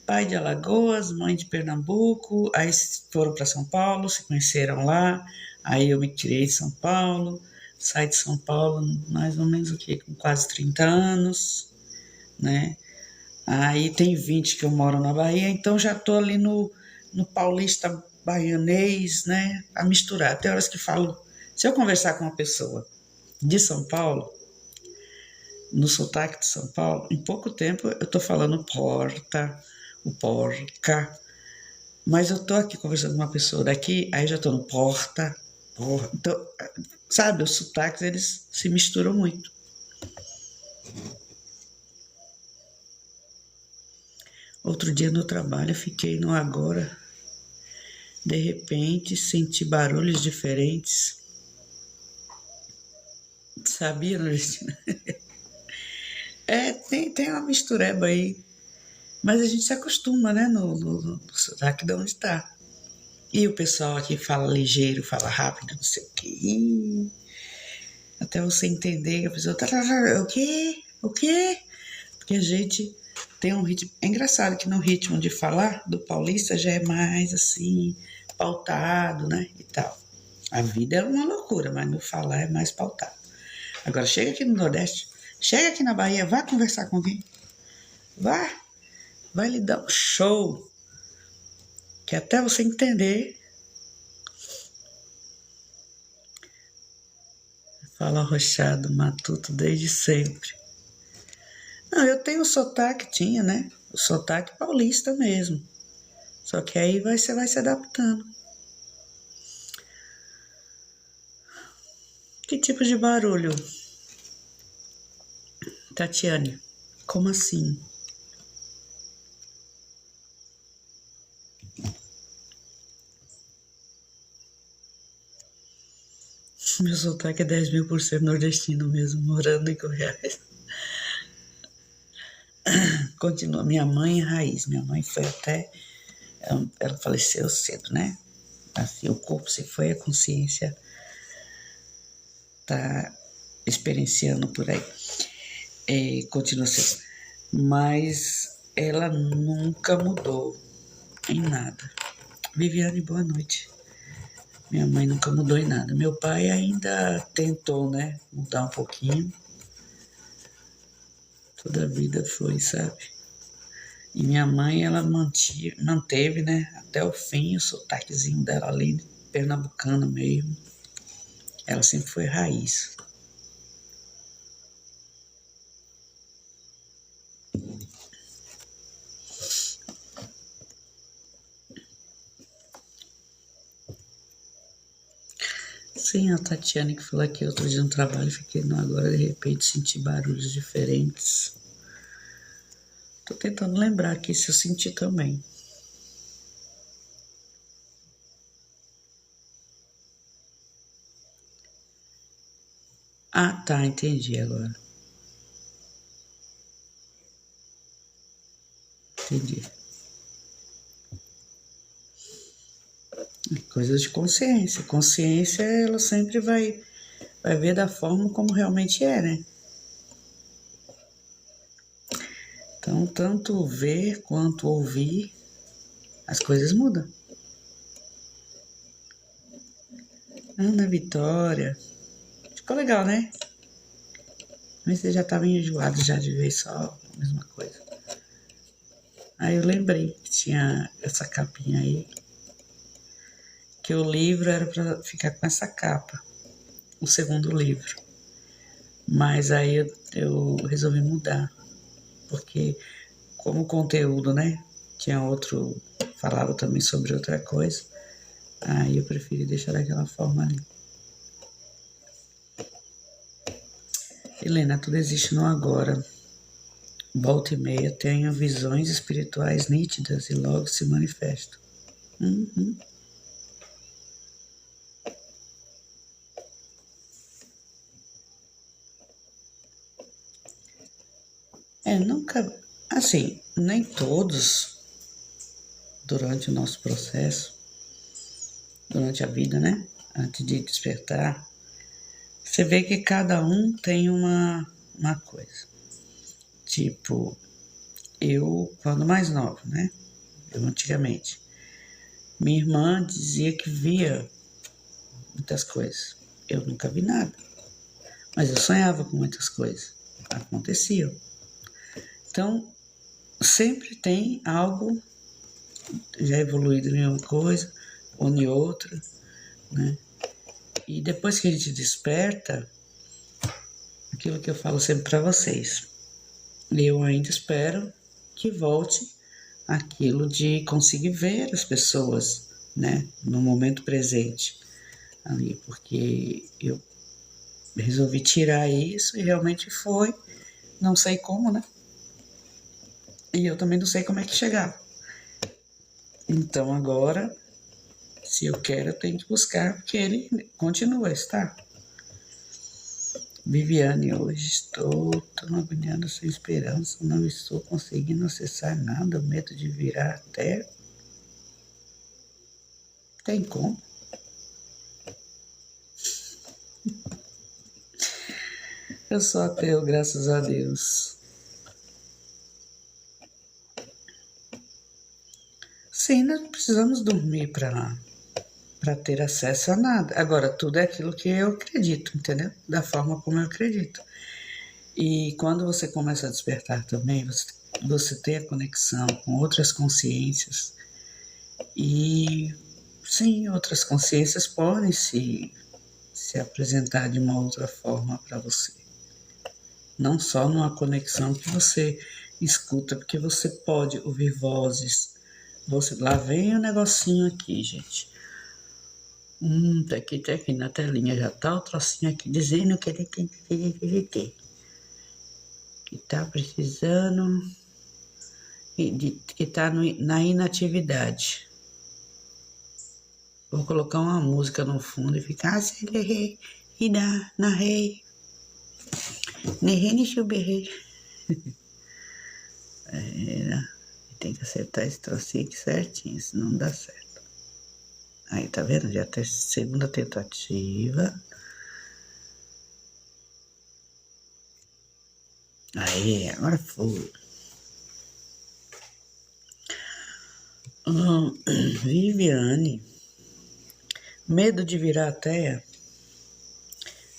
pai de Alagoas, mãe de Pernambuco, aí foram para São Paulo, se conheceram lá, aí eu me tirei de São Paulo, saí de São Paulo mais ou menos o quê? Com quase 30 anos, né? Aí tem 20 que eu moro na Bahia, então já tô ali no paulista baianês, né? A misturar. Tem horas que falo, se eu conversar com uma pessoa de São Paulo, no sotaque de São Paulo, em pouco tempo eu tô falando porta, o porca, mas eu tô aqui conversando com uma pessoa daqui, aí já tô no porta, porra. Então, sabe, os sotaques eles se misturam muito. Outro dia no trabalho eu fiquei no agora, de repente senti barulhos diferentes. Sabia, Nordestina? É, tem uma mistureba aí, mas a gente se acostuma, né, no sotaque de onde está. E o pessoal aqui fala ligeiro, fala rápido, não sei o quê. Até você entender, a pessoa tá, o quê? O quê? Porque a gente tem um ritmo. É engraçado que no ritmo de falar do paulista já é mais assim, pautado, né? E tal. A vida é uma loucura, mas no falar é mais pautado. Agora chega aqui no Nordeste, chega aqui na Bahia, vá conversar com alguém. Vai lhe dar um show. Que até você entender, fala arrochado, matuto desde sempre. Não, eu tenho o sotaque, tinha, né? O sotaque paulista mesmo. Só que aí você vai se adaptando. Que tipo de barulho, Tatiane? Como assim? Meu sotaque é 10.000% nordestino mesmo, morando em Goiás. Continua. Minha mãe é raiz. Minha mãe foi até. Ela faleceu cedo, né? Assim, o corpo se foi, a consciência tá experienciando por aí. Continua sendo. Mas ela nunca mudou em nada. Viviane, boa noite. Minha mãe nunca mudou em nada. Meu pai ainda tentou, né? Mudar um pouquinho. Toda a vida foi, sabe? E minha mãe, ela manteve, né? Até o fim, o sotaquezinho dela ali, pernambucana mesmo. Ela sempre foi raiz. Sim, a Tatiane que falou aqui outro dia no trabalho, fiquei no agora, de repente senti barulhos diferentes. Tô tentando lembrar aqui se eu senti também. Ah, tá, entendi agora. Entendi. Coisas de consciência. Consciência, ela sempre vai ver da forma como realmente é, né? Então, tanto ver quanto ouvir, as coisas mudam. Ana Vitória. Ficou legal, né? Mas você já estava enjoado já de ver só a mesma coisa. Aí eu lembrei que tinha essa capinha aí, que o livro era para ficar com essa capa, o segundo livro. Mas aí eu resolvi mudar, porque como o conteúdo, né? Tinha outro, falava também sobre outra coisa. Aí eu preferi deixar daquela forma ali. Helena, tudo existe no agora. Volta e meia tenho visões espirituais nítidas e logo se manifestam. Uhum. Nunca. Assim, nem todos, durante o nosso processo, durante a vida, né? Antes de despertar, você vê que cada um tem uma coisa. Tipo, eu, quando mais nova, né? Eu antigamente, minha irmã dizia que via muitas coisas. Eu nunca vi nada. Mas eu sonhava com muitas coisas. Aconteciam. Então, sempre tem algo já evoluído em uma coisa ou em outra, né? E depois que a gente desperta, aquilo que eu falo sempre para vocês, eu ainda espero que volte aquilo de conseguir ver as pessoas, né, no momento presente ali, porque eu resolvi tirar isso e realmente foi, não sei como, né? E eu também não sei como é que chegar. Então agora, se eu quero, eu tenho que buscar que ele continue a estar. Viviane, hoje estou tão agoniada, sem esperança, não estou conseguindo acessar nada, o medo de virar até. Tem como? Eu sou ateu, graças a Deus. Sim, nós não precisamos dormir para ter acesso a nada. Agora, tudo é aquilo que eu acredito, entendeu? Da forma como eu acredito. E quando você começa a despertar também, você tem a conexão com outras consciências. E sim, outras consciências podem se apresentar de uma outra forma para você. Não só numa conexão que você escuta, porque você pode ouvir vozes. Lá vem o negocinho aqui, gente. Tá aqui na telinha, já tá o trocinho aqui, dizendo que tá precisando, que tá na inatividade. Vou colocar uma música no fundo e ficar e dá na rei, ne rei, ne chuberrei. Tem que acertar esse trocinho aqui certinho, senão não dá certo. Aí, tá vendo? Já tem segunda tentativa. Aí, agora foi. Viviane, medo de virar ateia,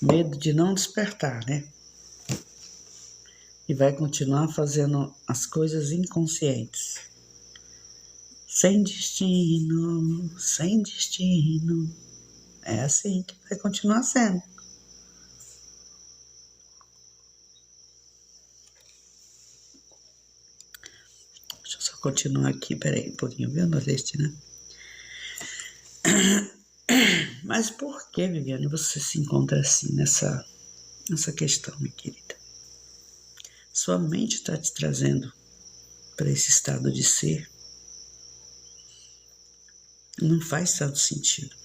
medo de não despertar, né? E vai continuar fazendo as coisas inconscientes. Sem destino, sem destino. É assim que vai continuar sendo. Deixa eu só continuar aqui, peraí um pouquinho, viu, Nordeste, né? Mas por que, Viviane, você se encontra assim nessa questão, minha querida? Sua mente está te trazendo para esse estado de ser. Não faz tanto sentido.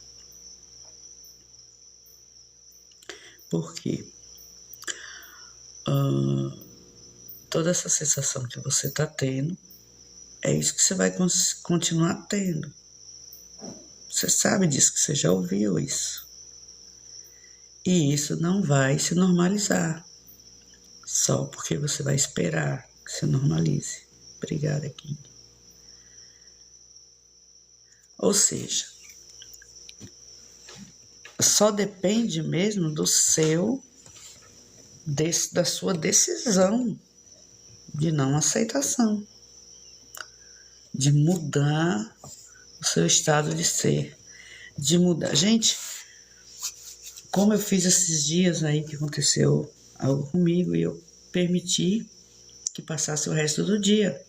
Por quê? Toda essa sensação que você está tendo, é isso que você vai continuar tendo. Você sabe disso, que você já ouviu isso. E isso não vai se normalizar. Só porque você vai esperar que se normalize. Obrigada, Kim. Ou seja, só depende mesmo da sua decisão de não aceitação, de mudar o seu estado de ser, de mudar. Gente, como eu fiz esses dias aí que aconteceu algo comigo e eu permiti que passasse o resto do dia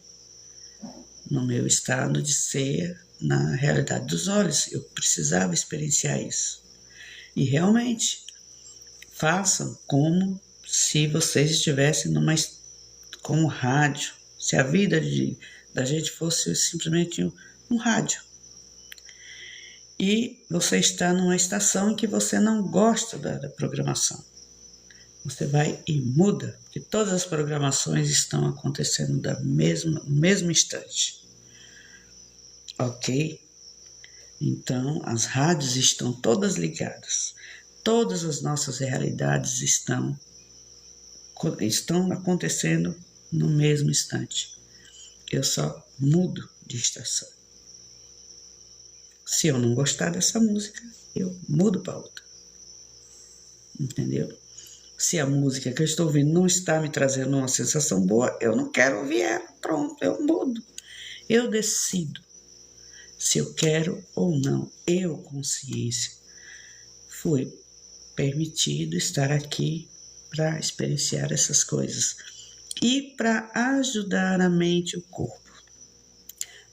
no meu estado de ser, na realidade dos olhos. Eu precisava experienciar isso. E realmente, façam como se vocês estivessem como rádio, se a vida da gente fosse simplesmente um rádio. E você está numa estação em que você não gosta da programação. Você vai e muda, porque todas as programações estão acontecendo no mesmo instante. Ok? Então, as rádios estão todas ligadas. Todas as nossas realidades estão acontecendo no mesmo instante. Eu só mudo de estação. Se eu não gostar dessa música, eu mudo para outra. Entendeu? Se a música que eu estou ouvindo não está me trazendo uma sensação boa, eu não quero ouvir ela. Pronto, eu mudo. Eu decido se eu quero ou não. Eu, consciência, fui permitido estar aqui para experienciar essas coisas e para ajudar a mente e o corpo.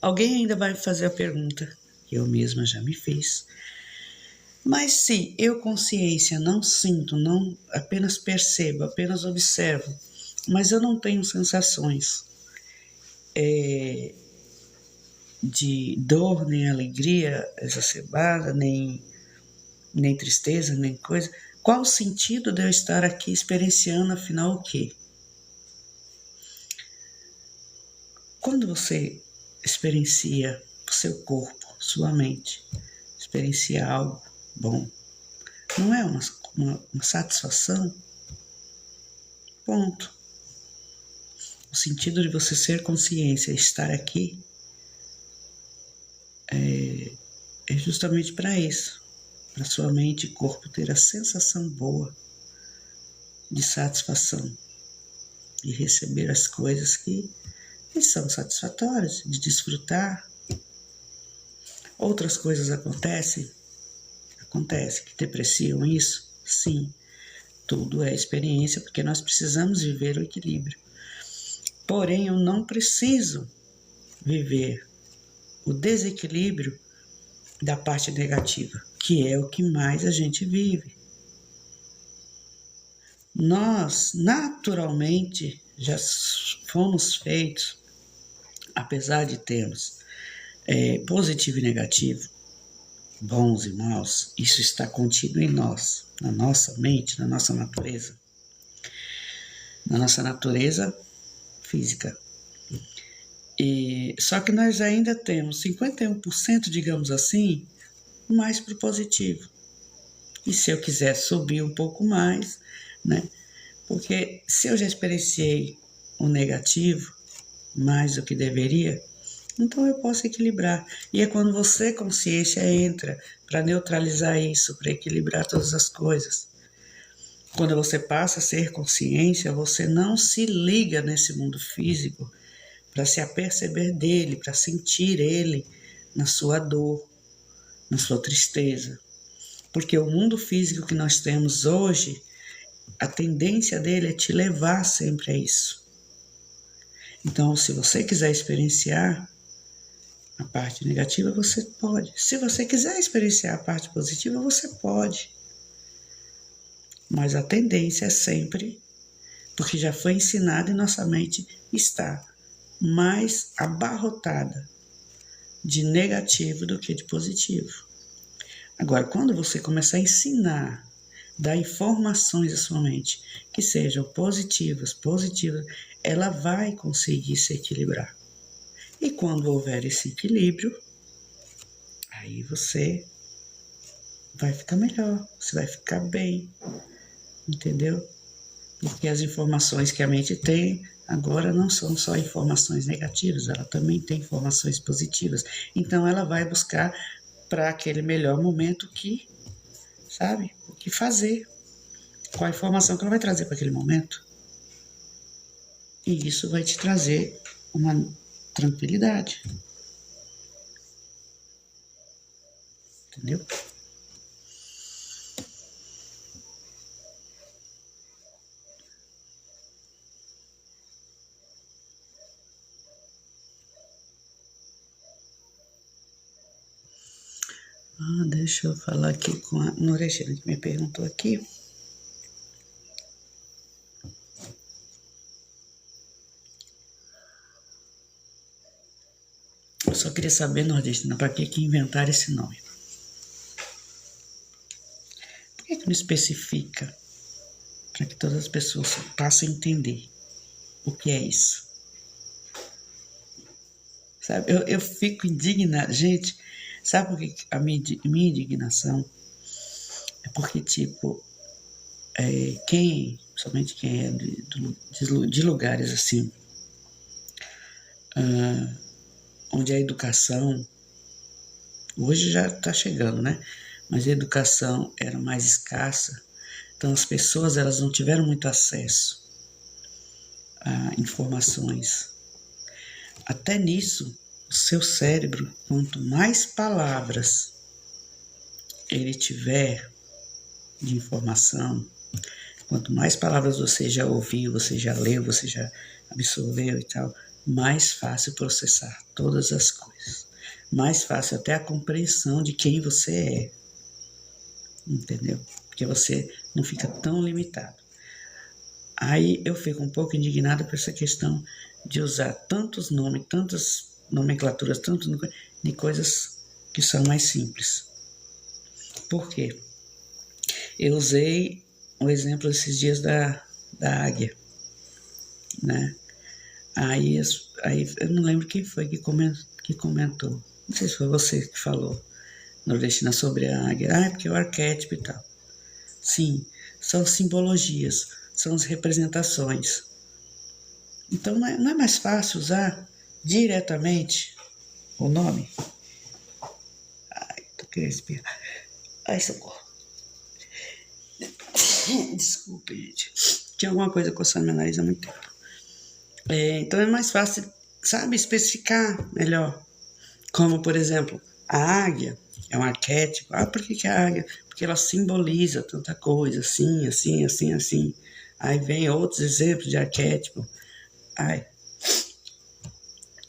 Alguém ainda vai fazer a pergunta, que eu mesma já me fiz. Mas se eu, consciência, não sinto, não apenas percebo, apenas observo, mas eu não tenho sensações de dor, nem alegria exacerbada, nem tristeza, nem coisa, qual o sentido de eu estar aqui experienciando, afinal, o quê? Quando você experiencia o seu corpo, sua mente, experiencia algo bom, não é uma satisfação? Ponto. O sentido de você ser consciência, estar aqui, é justamente para isso, para sua mente e corpo ter a sensação boa de satisfação e receber as coisas que são satisfatórias, de desfrutar. Outras coisas acontecem que depreciam isso? Sim, tudo é experiência, porque nós precisamos viver o equilíbrio. Porém, eu não preciso viver o desequilíbrio da parte negativa, que é o que mais a gente vive. Nós, naturalmente, já fomos feitos, apesar de termos positivo e negativo, bons e maus, isso está contido em nós, na nossa mente, na nossa natureza física. Só que nós ainda temos 51%, digamos assim, mais para o positivo. E se eu quiser subir um pouco mais, né? Porque se eu já experienciei o negativo mais do que deveria, então eu posso equilibrar. E é quando você, consciência, entra para neutralizar isso, para equilibrar todas as coisas. Quando você passa a ser consciência, você não se liga nesse mundo físico para se aperceber dele, para sentir ele na sua dor, na sua tristeza. Porque o mundo físico que nós temos hoje, a tendência dele é te levar sempre a isso. Então, se você quiser experienciar a parte negativa, você pode. Se você quiser experienciar a parte positiva, você pode. Mas a tendência é sempre, porque já foi ensinado e nossa mente está mais abarrotada de negativo do que de positivo. Agora, quando você começar a ensinar, dar informações à sua mente que sejam positivas, ela vai conseguir se equilibrar. E quando houver esse equilíbrio, aí você vai ficar melhor, você vai ficar bem, entendeu? Porque as informações que a mente tem agora não são só informações negativas, ela também tem informações positivas. Então ela vai buscar para aquele melhor momento que, sabe, o que fazer, qual a informação que ela vai trazer para aquele momento. E isso vai te trazer uma tranquilidade. Entendeu? Deixa eu falar aqui com a Noregina, que me perguntou aqui. Eu só queria saber, Nordestina, para que inventaram esse nome? Por que não especifica para que todas as pessoas passem a entender o que é isso. Sabe, eu fico indignada. Gente, sabe por que a minha indignação? É porque, tipo, somente quem é de lugares assim, onde a educação, hoje já está chegando, né? Mas a educação era mais escassa, então as pessoas elas não tiveram muito acesso a informações. Até nisso, o seu cérebro, quanto mais palavras ele tiver de informação, quanto mais palavras você já ouviu, você já leu, você já absorveu e tal, mais fácil processar todas as coisas. Mais fácil até a compreensão de quem você é. Entendeu? Porque você não fica tão limitado. Aí eu fico um pouco indignada por essa questão de usar tantos nomes, tantas nomenclaturas, tanto de coisas que são mais simples. Por quê? Eu usei o exemplo esses dias da águia, né? Aí eu não lembro quem foi que comentou. Não sei se foi você que falou, nordestina, sobre a águia. É porque é o arquétipo e tal. Sim, são simbologias, são as representações. Então não é mais fácil usar diretamente o nome? Ai, tô querendo espirrar. Ai, socorro. Desculpa, gente. Tinha alguma coisa coçando meu nariz há muito tempo. Então é mais fácil, sabe, especificar melhor. Como, por exemplo, a águia é um arquétipo. Por que a águia? Porque ela simboliza tanta coisa, assim, assim, assim, assim. Aí vem outros exemplos de arquétipo.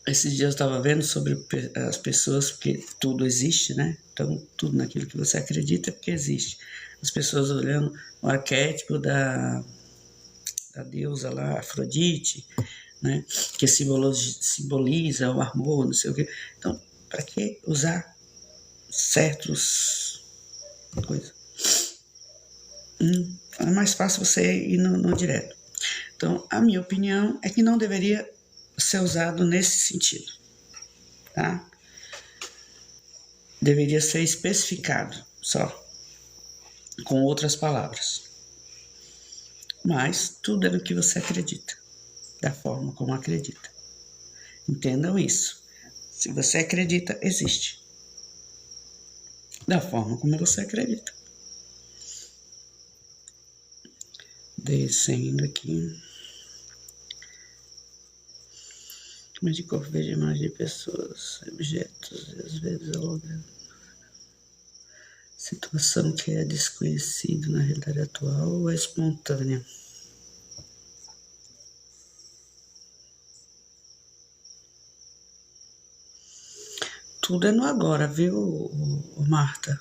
Esses dias eu estava vendo sobre as pessoas, porque tudo existe, né? Então, tudo naquilo que você acredita é porque existe. As pessoas olhando o arquétipo da deusa lá, Afrodite, né? Que simboliza o amor, não sei o quê. Então, para que usar certas coisas? É mais fácil você ir no direto. Então, a minha opinião é que não deveria ser usado nesse sentido, tá? Deveria ser especificado só, com outras palavras. Mas tudo é do que você acredita, da forma como acredita. Entendam isso. Se você acredita, existe. Da forma como você acredita. Descendo aqui. Mas de corpo vejo imagens de pessoas, objetos, e às vezes holograma. Situação que é desconhecida na realidade atual ou é espontânea? Tudo é no agora, viu, Marta?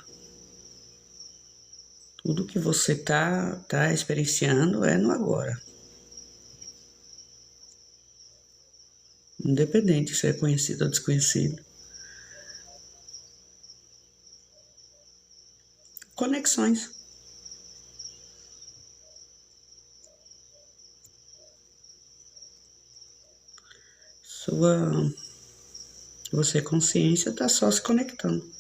Tudo que você tá experienciando é no agora. Independente se é conhecido ou desconhecido. Conexões. Você, consciência, está só se conectando.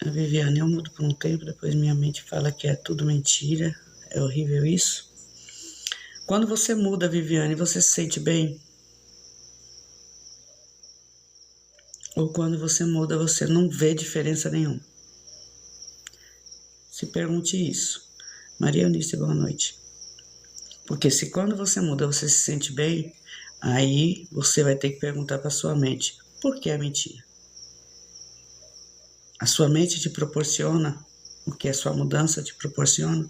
A Viviane, eu mudo por um tempo, depois minha mente fala que é tudo mentira. É horrível isso. Quando você muda, Viviane, você se sente bem? Ou quando você muda, você não vê diferença nenhuma? Se pergunte isso. Maria Eunice, boa noite. Porque se quando você muda, você se sente bem, aí você vai ter que perguntar para sua mente, por que é mentira? A sua mente te proporciona o que a sua mudança te proporciona?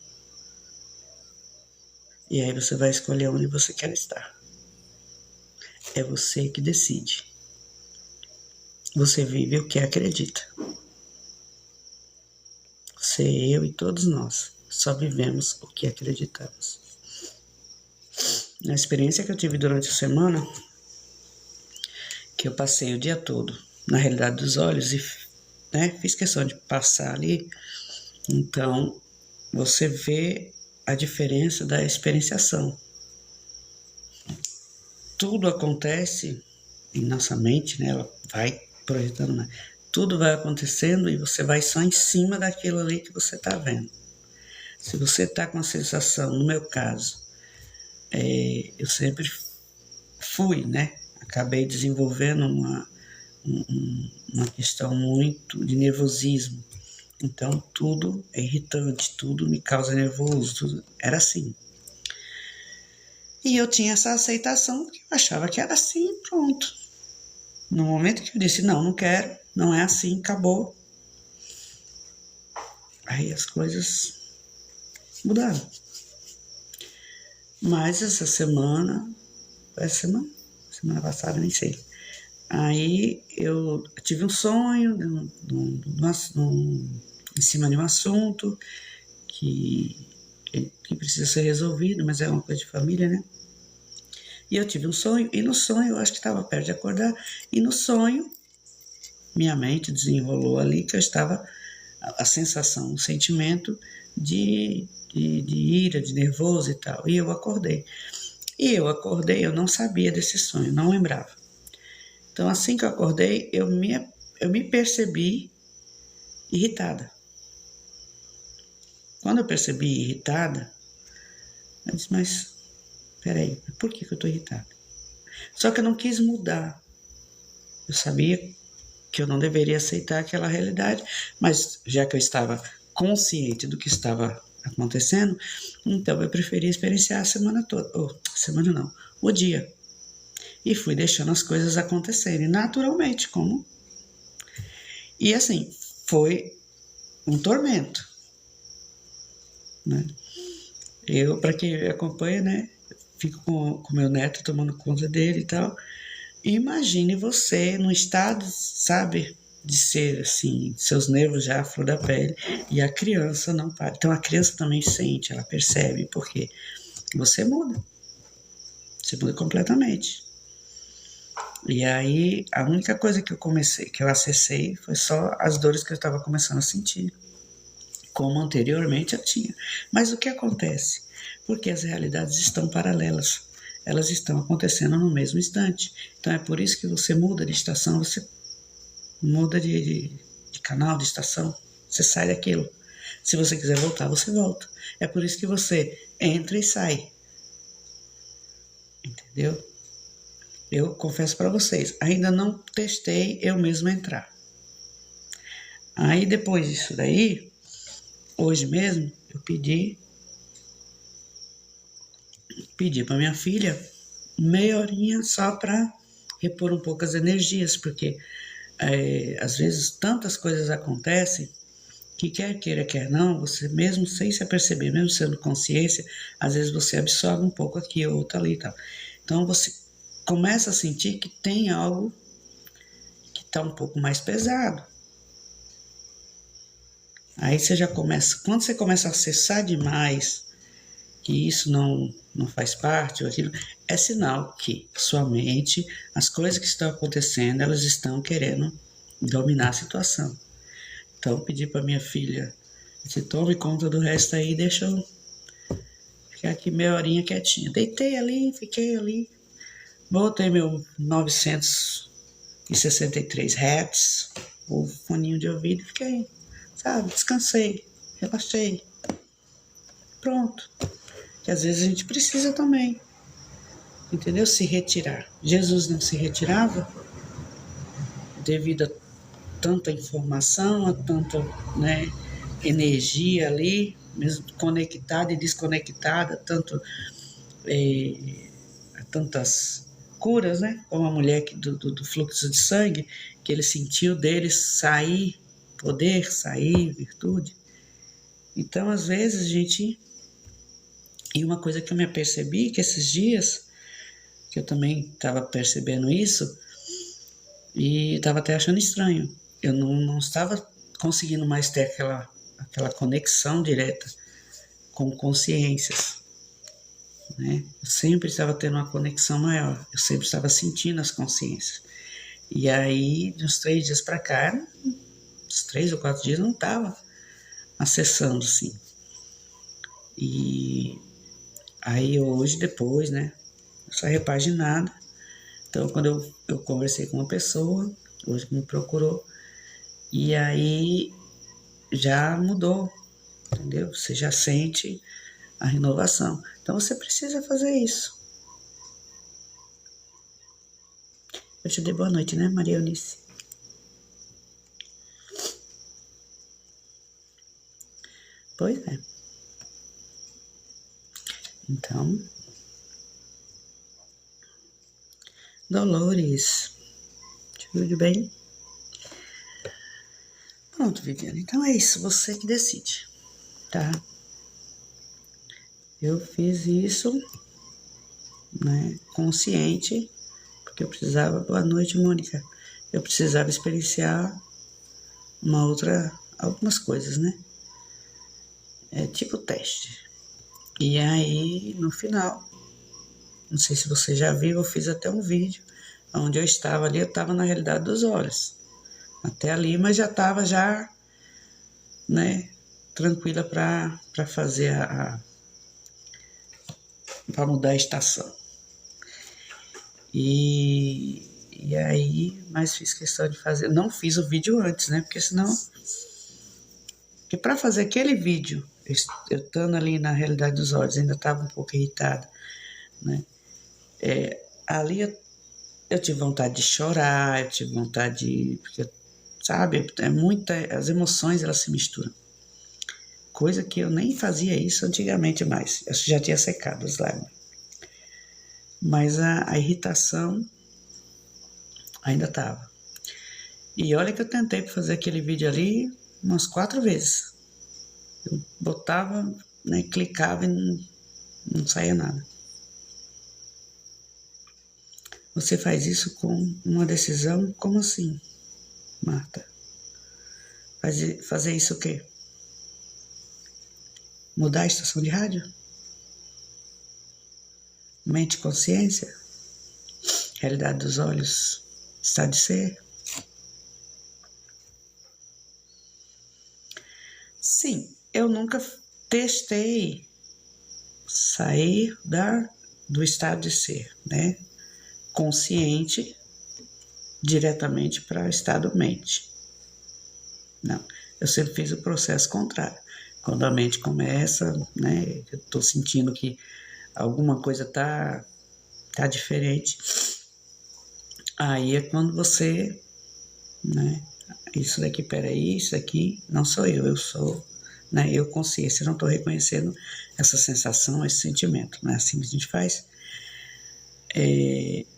E aí você vai escolher onde você quer estar. É você que decide. Você vive o que acredita. Você, eu e todos nós só vivemos o que acreditamos. Na experiência que eu tive durante a semana, que eu passei o dia todo na realidade dos olhos e fiz questão de passar ali, então você vê a diferença da experienciação. Tudo acontece em nossa mente, né? Ela vai projetando, né? Tudo vai acontecendo e você vai só em cima daquilo ali que você está vendo. Se você está com a sensação, no meu caso, eu sempre fui, né? Acabei desenvolvendo uma questão muito de nervosismo. Então, tudo é irritante, tudo me causa nervoso, tudo era assim. E eu tinha essa aceitação, que eu achava que era assim, pronto. No momento que eu disse, não, não quero, não é assim, acabou. Aí as coisas mudaram. Mas essa semana passada, nem sei. Aí eu tive um sonho em cima de um assunto que precisa ser resolvido, mas é uma coisa de família, né? E eu tive um sonho, e no sonho eu acho que estava perto de acordar, e no sonho minha mente desenrolou ali que eu estava, a sensação, o sentimento de ira, de nervoso e tal. E eu acordei. Eu não sabia desse sonho, não lembrava. Então, assim que eu acordei, eu me percebi irritada. Quando eu percebi irritada, eu disse, mas peraí, por que eu estou irritada? Só que eu não quis mudar. Eu sabia que eu não deveria aceitar aquela realidade, mas já que eu estava consciente do que estava acontecendo, então eu preferi experienciar a semana toda, semana não, o dia. E fui deixando as coisas acontecerem naturalmente, como... E assim, foi um tormento, né? Eu, para quem acompanha, né, fico com meu neto tomando conta dele e tal. E imagine você num estado, sabe, de ser assim, seus nervos já à flor da pele, e a criança não para. Então a criança também sente, ela percebe, porque você muda completamente. E aí a única coisa que eu acessei, foi só as dores que eu estava começando a sentir, como anteriormente eu tinha. Mas o que acontece? Porque as realidades estão paralelas, elas estão acontecendo no mesmo instante. Então é por isso que você muda de estação, você muda de canal, de estação, você sai daquilo. Se você quiser voltar, você volta. É por isso que você entra e sai. Entendeu? Eu confesso para vocês, ainda não testei eu mesmo entrar. Aí depois disso daí, hoje mesmo, eu pedi para minha filha meia horinha só para repor um pouco as energias, porque às vezes tantas coisas acontecem que quer queira, quer não, você mesmo sem se aperceber, mesmo sendo consciência, às vezes você absorve um pouco aqui, outro ali e tal. Então você começa a sentir que tem algo que está um pouco mais pesado. Aí você já começa, quando você começa a acessar demais que isso não faz parte, ou aquilo, é sinal que sua mente, as coisas que estão acontecendo, elas estão querendo dominar a situação. Então, pedi para minha filha, se tome conta do resto aí, deixa eu ficar aqui meia horinha quietinha. Deitei ali, fiquei ali, botei meu 963 Hz, o foninho de ouvido, fiquei, sabe, descansei, relaxei. Pronto. Que às vezes a gente precisa também, entendeu? Se retirar. Jesus não se retirava devido a tanta informação, a tanta, né, energia ali, mesmo conectada e desconectada, a tantas curas, né? Como a mulher do fluxo de sangue, que ele sentiu dele sair, poder, sair, virtude. Então, às vezes, a gente... E uma coisa que eu me apercebi, que esses dias, que eu também estava percebendo isso, e estava até achando estranho. Eu não estava conseguindo mais ter aquela conexão direta com consciências, né? Eu sempre estava tendo uma conexão maior, eu sempre estava sentindo as consciências. E aí, de uns 3 dias para cá, uns 3 ou 4 dias, não estava acessando, assim. E aí hoje, depois, né, eu sou repaginada. Então, quando eu conversei com uma pessoa, hoje que me procurou, e aí já mudou, entendeu? Você já sente a renovação. Então, você precisa fazer isso. Eu te dei boa noite, né, Maria Eunice? Pois é. Então, Dolores, tudo bem? Pronto, Viviane. Então é isso, você que decide, tá? Eu fiz isso, né, consciente, porque eu precisava. Boa noite, Mônica. Eu precisava experienciar algumas coisas, né? É tipo teste. E aí, no final, não sei se você já viu, eu fiz até um vídeo onde eu estava ali, eu estava na realidade dos olhos. Até ali, mas já estava né, tranquila para fazer para mudar a estação. E aí, mas fiz questão de fazer, não fiz o vídeo antes, né, porque senão, porque para fazer aquele vídeo, eu estando ali na realidade dos olhos, ainda estava um pouco irritada, né, ali eu tive vontade de chorar, eu tive vontade de, porque, sabe, as emoções elas se misturam. Coisa que eu nem fazia isso antigamente mais. Eu já tinha secado as lágrimas. Mas a irritação ainda estava. E olha que eu tentei fazer aquele vídeo ali umas 4 vezes. Eu botava, né, clicava e não saía nada. Você faz isso com uma decisão? Como assim, Marta? Fazer isso o quê? Mudar a estação de rádio? Mente e consciência? Realidade dos olhos? Estado de ser? Sim, eu nunca testei sair do estado de ser, né? Consciente diretamente para o estado mente. Não, eu sempre fiz o processo contrário. Quando a mente começa, né? Eu estou sentindo que alguma coisa tá diferente. Aí é quando você, né? Isso daqui, peraí, isso aqui não sou eu sou, né? Eu consciência, não estou reconhecendo essa sensação, esse sentimento, não é assim que a gente faz?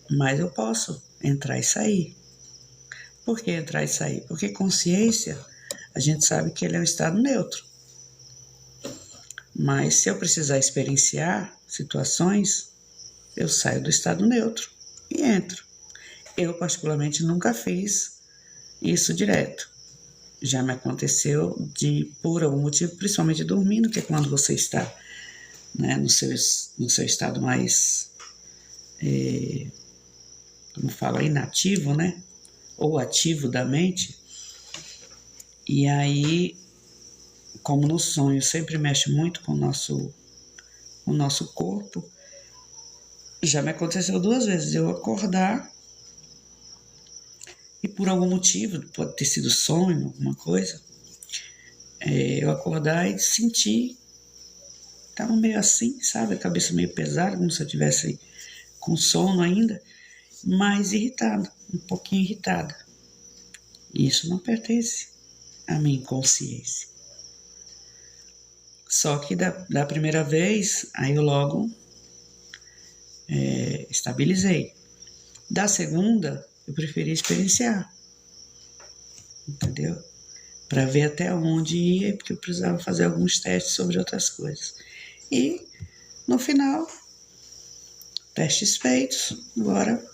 Mas eu posso entrar e sair. Por que entrar e sair? Porque consciência, a gente sabe que ele é um estado neutro. Mas se eu precisar experienciar situações, eu saio do estado neutro e entro. Eu, particularmente, nunca fiz isso direto. Já me aconteceu por algum motivo, principalmente dormindo, que é quando você está, né, no seu estado mais, como fala, inativo, né? Ou ativo da mente. E aí, como no sonho sempre mexe muito com o nosso corpo, já me aconteceu 2 vezes eu acordar e por algum motivo, pode ter sido sonho, alguma coisa, eu acordar e sentir, tava meio assim, sabe, a cabeça meio pesada, como se eu estivesse com sono ainda, mas irritada, um pouquinho irritada. Isso não pertence à minha inconsciência. Só que da primeira vez, aí eu logo estabilizei. Da segunda, eu preferi experienciar, entendeu? Para ver até onde ia, porque eu precisava fazer alguns testes sobre outras coisas. E, no final, testes feitos, agora,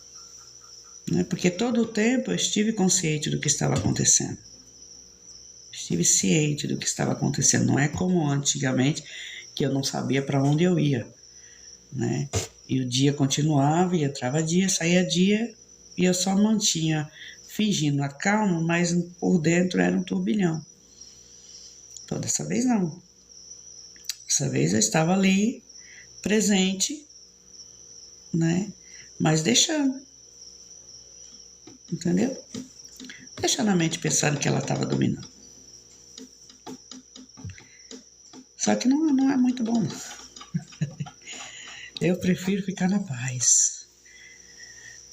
né? Porque todo o tempo eu estive consciente do que estava acontecendo. Estive ciente do que estava acontecendo. Não é como antigamente, que eu não sabia para onde eu ia, né? E o dia continuava, e entrava dia, saía dia, e eu só mantinha fingindo a calma, mas por dentro era um turbilhão. Então, dessa vez não. Dessa vez eu estava ali, presente, né? Mas deixando, entendeu? Deixando a mente pensando que ela estava dominando. Só que não é muito bom, não. Eu prefiro ficar na paz.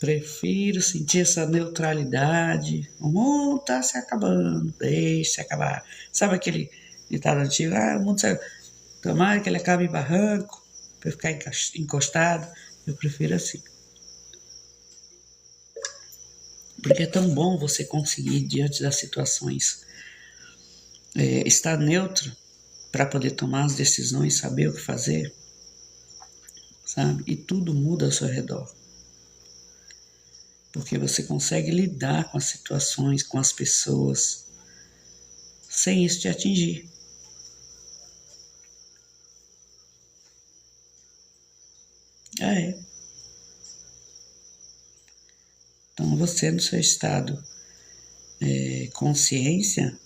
Prefiro sentir essa neutralidade. O mundo está se acabando, deixa se acabar. Sabe aquele ditado antigo? Ah, o mundo se... Tomara que ele acabe em barranco, para ficar encostado. Eu prefiro assim. Porque é tão bom você conseguir, diante das situações, estar neutro para poder tomar as decisões, saber o que fazer, sabe? E tudo muda ao seu redor. Porque você consegue lidar com as situações, com as pessoas, sem isso te atingir. É. Então você no seu estado consciência,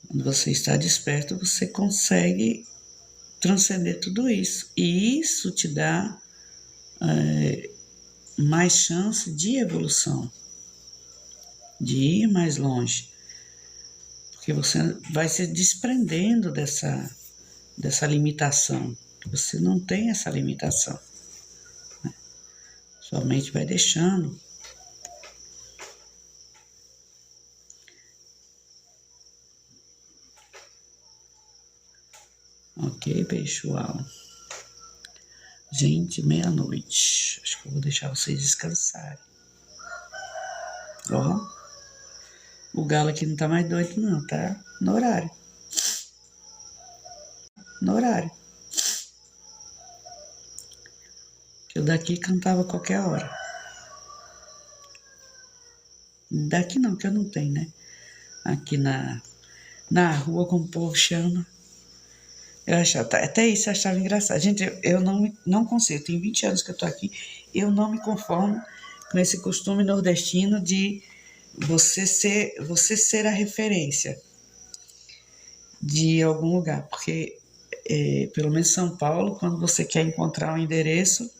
quando você está desperto, você consegue transcender tudo isso. E isso te dá mais chance de evolução, de ir mais longe. Porque você vai se desprendendo dessa limitação. Você não tem essa limitação. Sua mente vai deixando. Ok, pessoal. Gente, meia-noite. Acho que eu vou deixar vocês descansarem. Ó, o galo aqui não tá mais doido não, tá? No horário. No horário. Que o daqui cantava qualquer hora. Daqui não, que eu não tenho, né? Aqui na rua, como o povo chama. Eu achava, até isso eu achava engraçado. Gente, eu não consigo, tem 20 anos que eu tô aqui, eu não me conformo com esse costume nordestino de você ser a referência de algum lugar. Porque, pelo menos em São Paulo, quando você quer encontrar um endereço,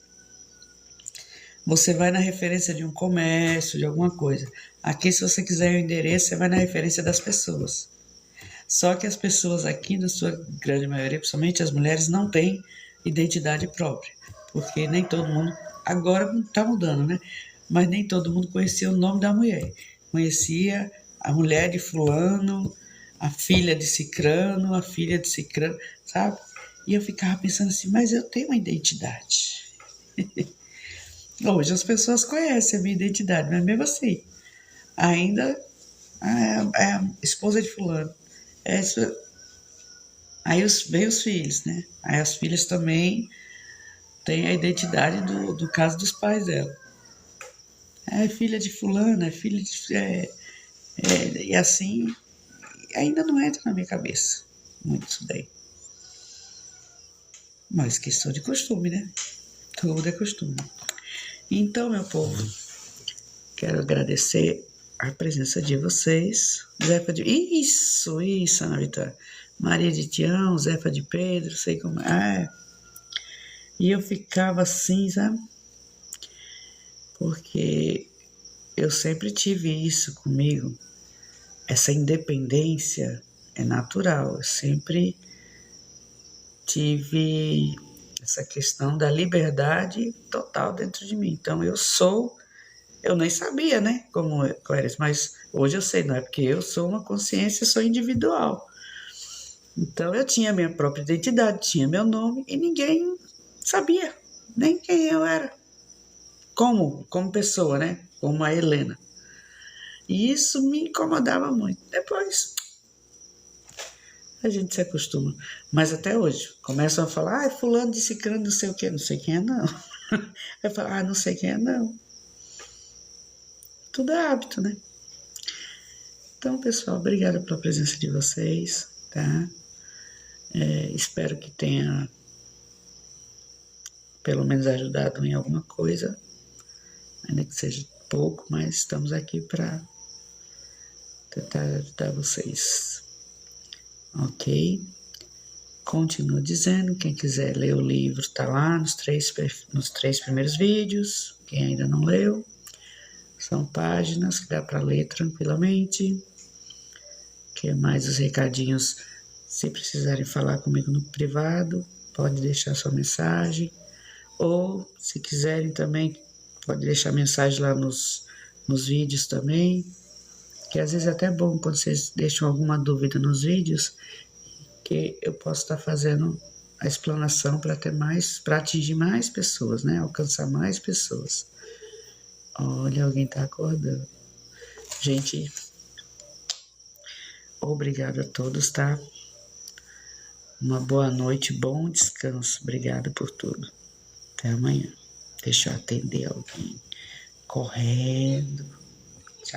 você vai na referência de um comércio, de alguma coisa. Aqui, se você quiser o endereço, você vai na referência das pessoas. Só que as pessoas aqui, na sua grande maioria, principalmente as mulheres, não têm identidade própria. Porque nem todo mundo, agora está mudando, né? Mas nem todo mundo conhecia o nome da mulher. Conhecia a mulher de fulano, a filha de cicrano, a filha de cicrano, sabe? E eu ficava pensando assim, mas eu tenho uma identidade. Hoje as pessoas conhecem a minha identidade, mas mesmo assim, ainda é a esposa de fulano. Aí veio os filhos, né? Aí as filhas também têm a identidade do caso dos pais dela. É filha de fulano, é filha de... e assim, ainda não entra na minha cabeça muito isso daí. Mas questão de costume, né? Tudo é costume. Então, meu povo, quero agradecer a presença de vocês. Zefa de... Isso, Ana Vitória. Maria de Tião, Zefa de Pedro, sei como é. E eu ficava assim, sabe? Porque eu sempre tive isso comigo. Essa independência é natural. Eu sempre tive essa questão da liberdade total dentro de mim. Então, eu nem sabia, né, como era isso, mas hoje eu sei, não é porque eu sou uma consciência, sou individual. Então, eu tinha minha própria identidade, tinha meu nome e ninguém sabia nem quem eu era. Como pessoa, né, como a Helena. E isso me incomodava muito. Depois, a gente se acostuma. Mas até hoje, começam a falar, fulano de ciclano, não sei o quê, não sei quem é, não. Aí fala, não sei quem é, não. Tudo é hábito, né? Então, pessoal, obrigada pela presença de vocês, tá? Espero que tenha, pelo menos, ajudado em alguma coisa, ainda que seja pouco, mas estamos aqui para tentar ajudar vocês, ok? Continuo dizendo, quem quiser ler o livro tá lá nos três primeiros vídeos. Quem ainda não leu, são páginas que dá para ler tranquilamente. Que mais os recadinhos, se precisarem falar comigo no privado, pode deixar sua mensagem. Ou, se quiserem também, pode deixar mensagem lá nos vídeos também. Que às vezes é até bom quando vocês deixam alguma dúvida nos vídeos, que eu posso estar fazendo a explanação para atingir mais pessoas, né? Alcançar mais pessoas. Olha, alguém está acordando. Gente, obrigado a todos, tá? Uma boa noite, bom descanso. Obrigado por tudo. Até amanhã. Deixa eu atender alguém correndo.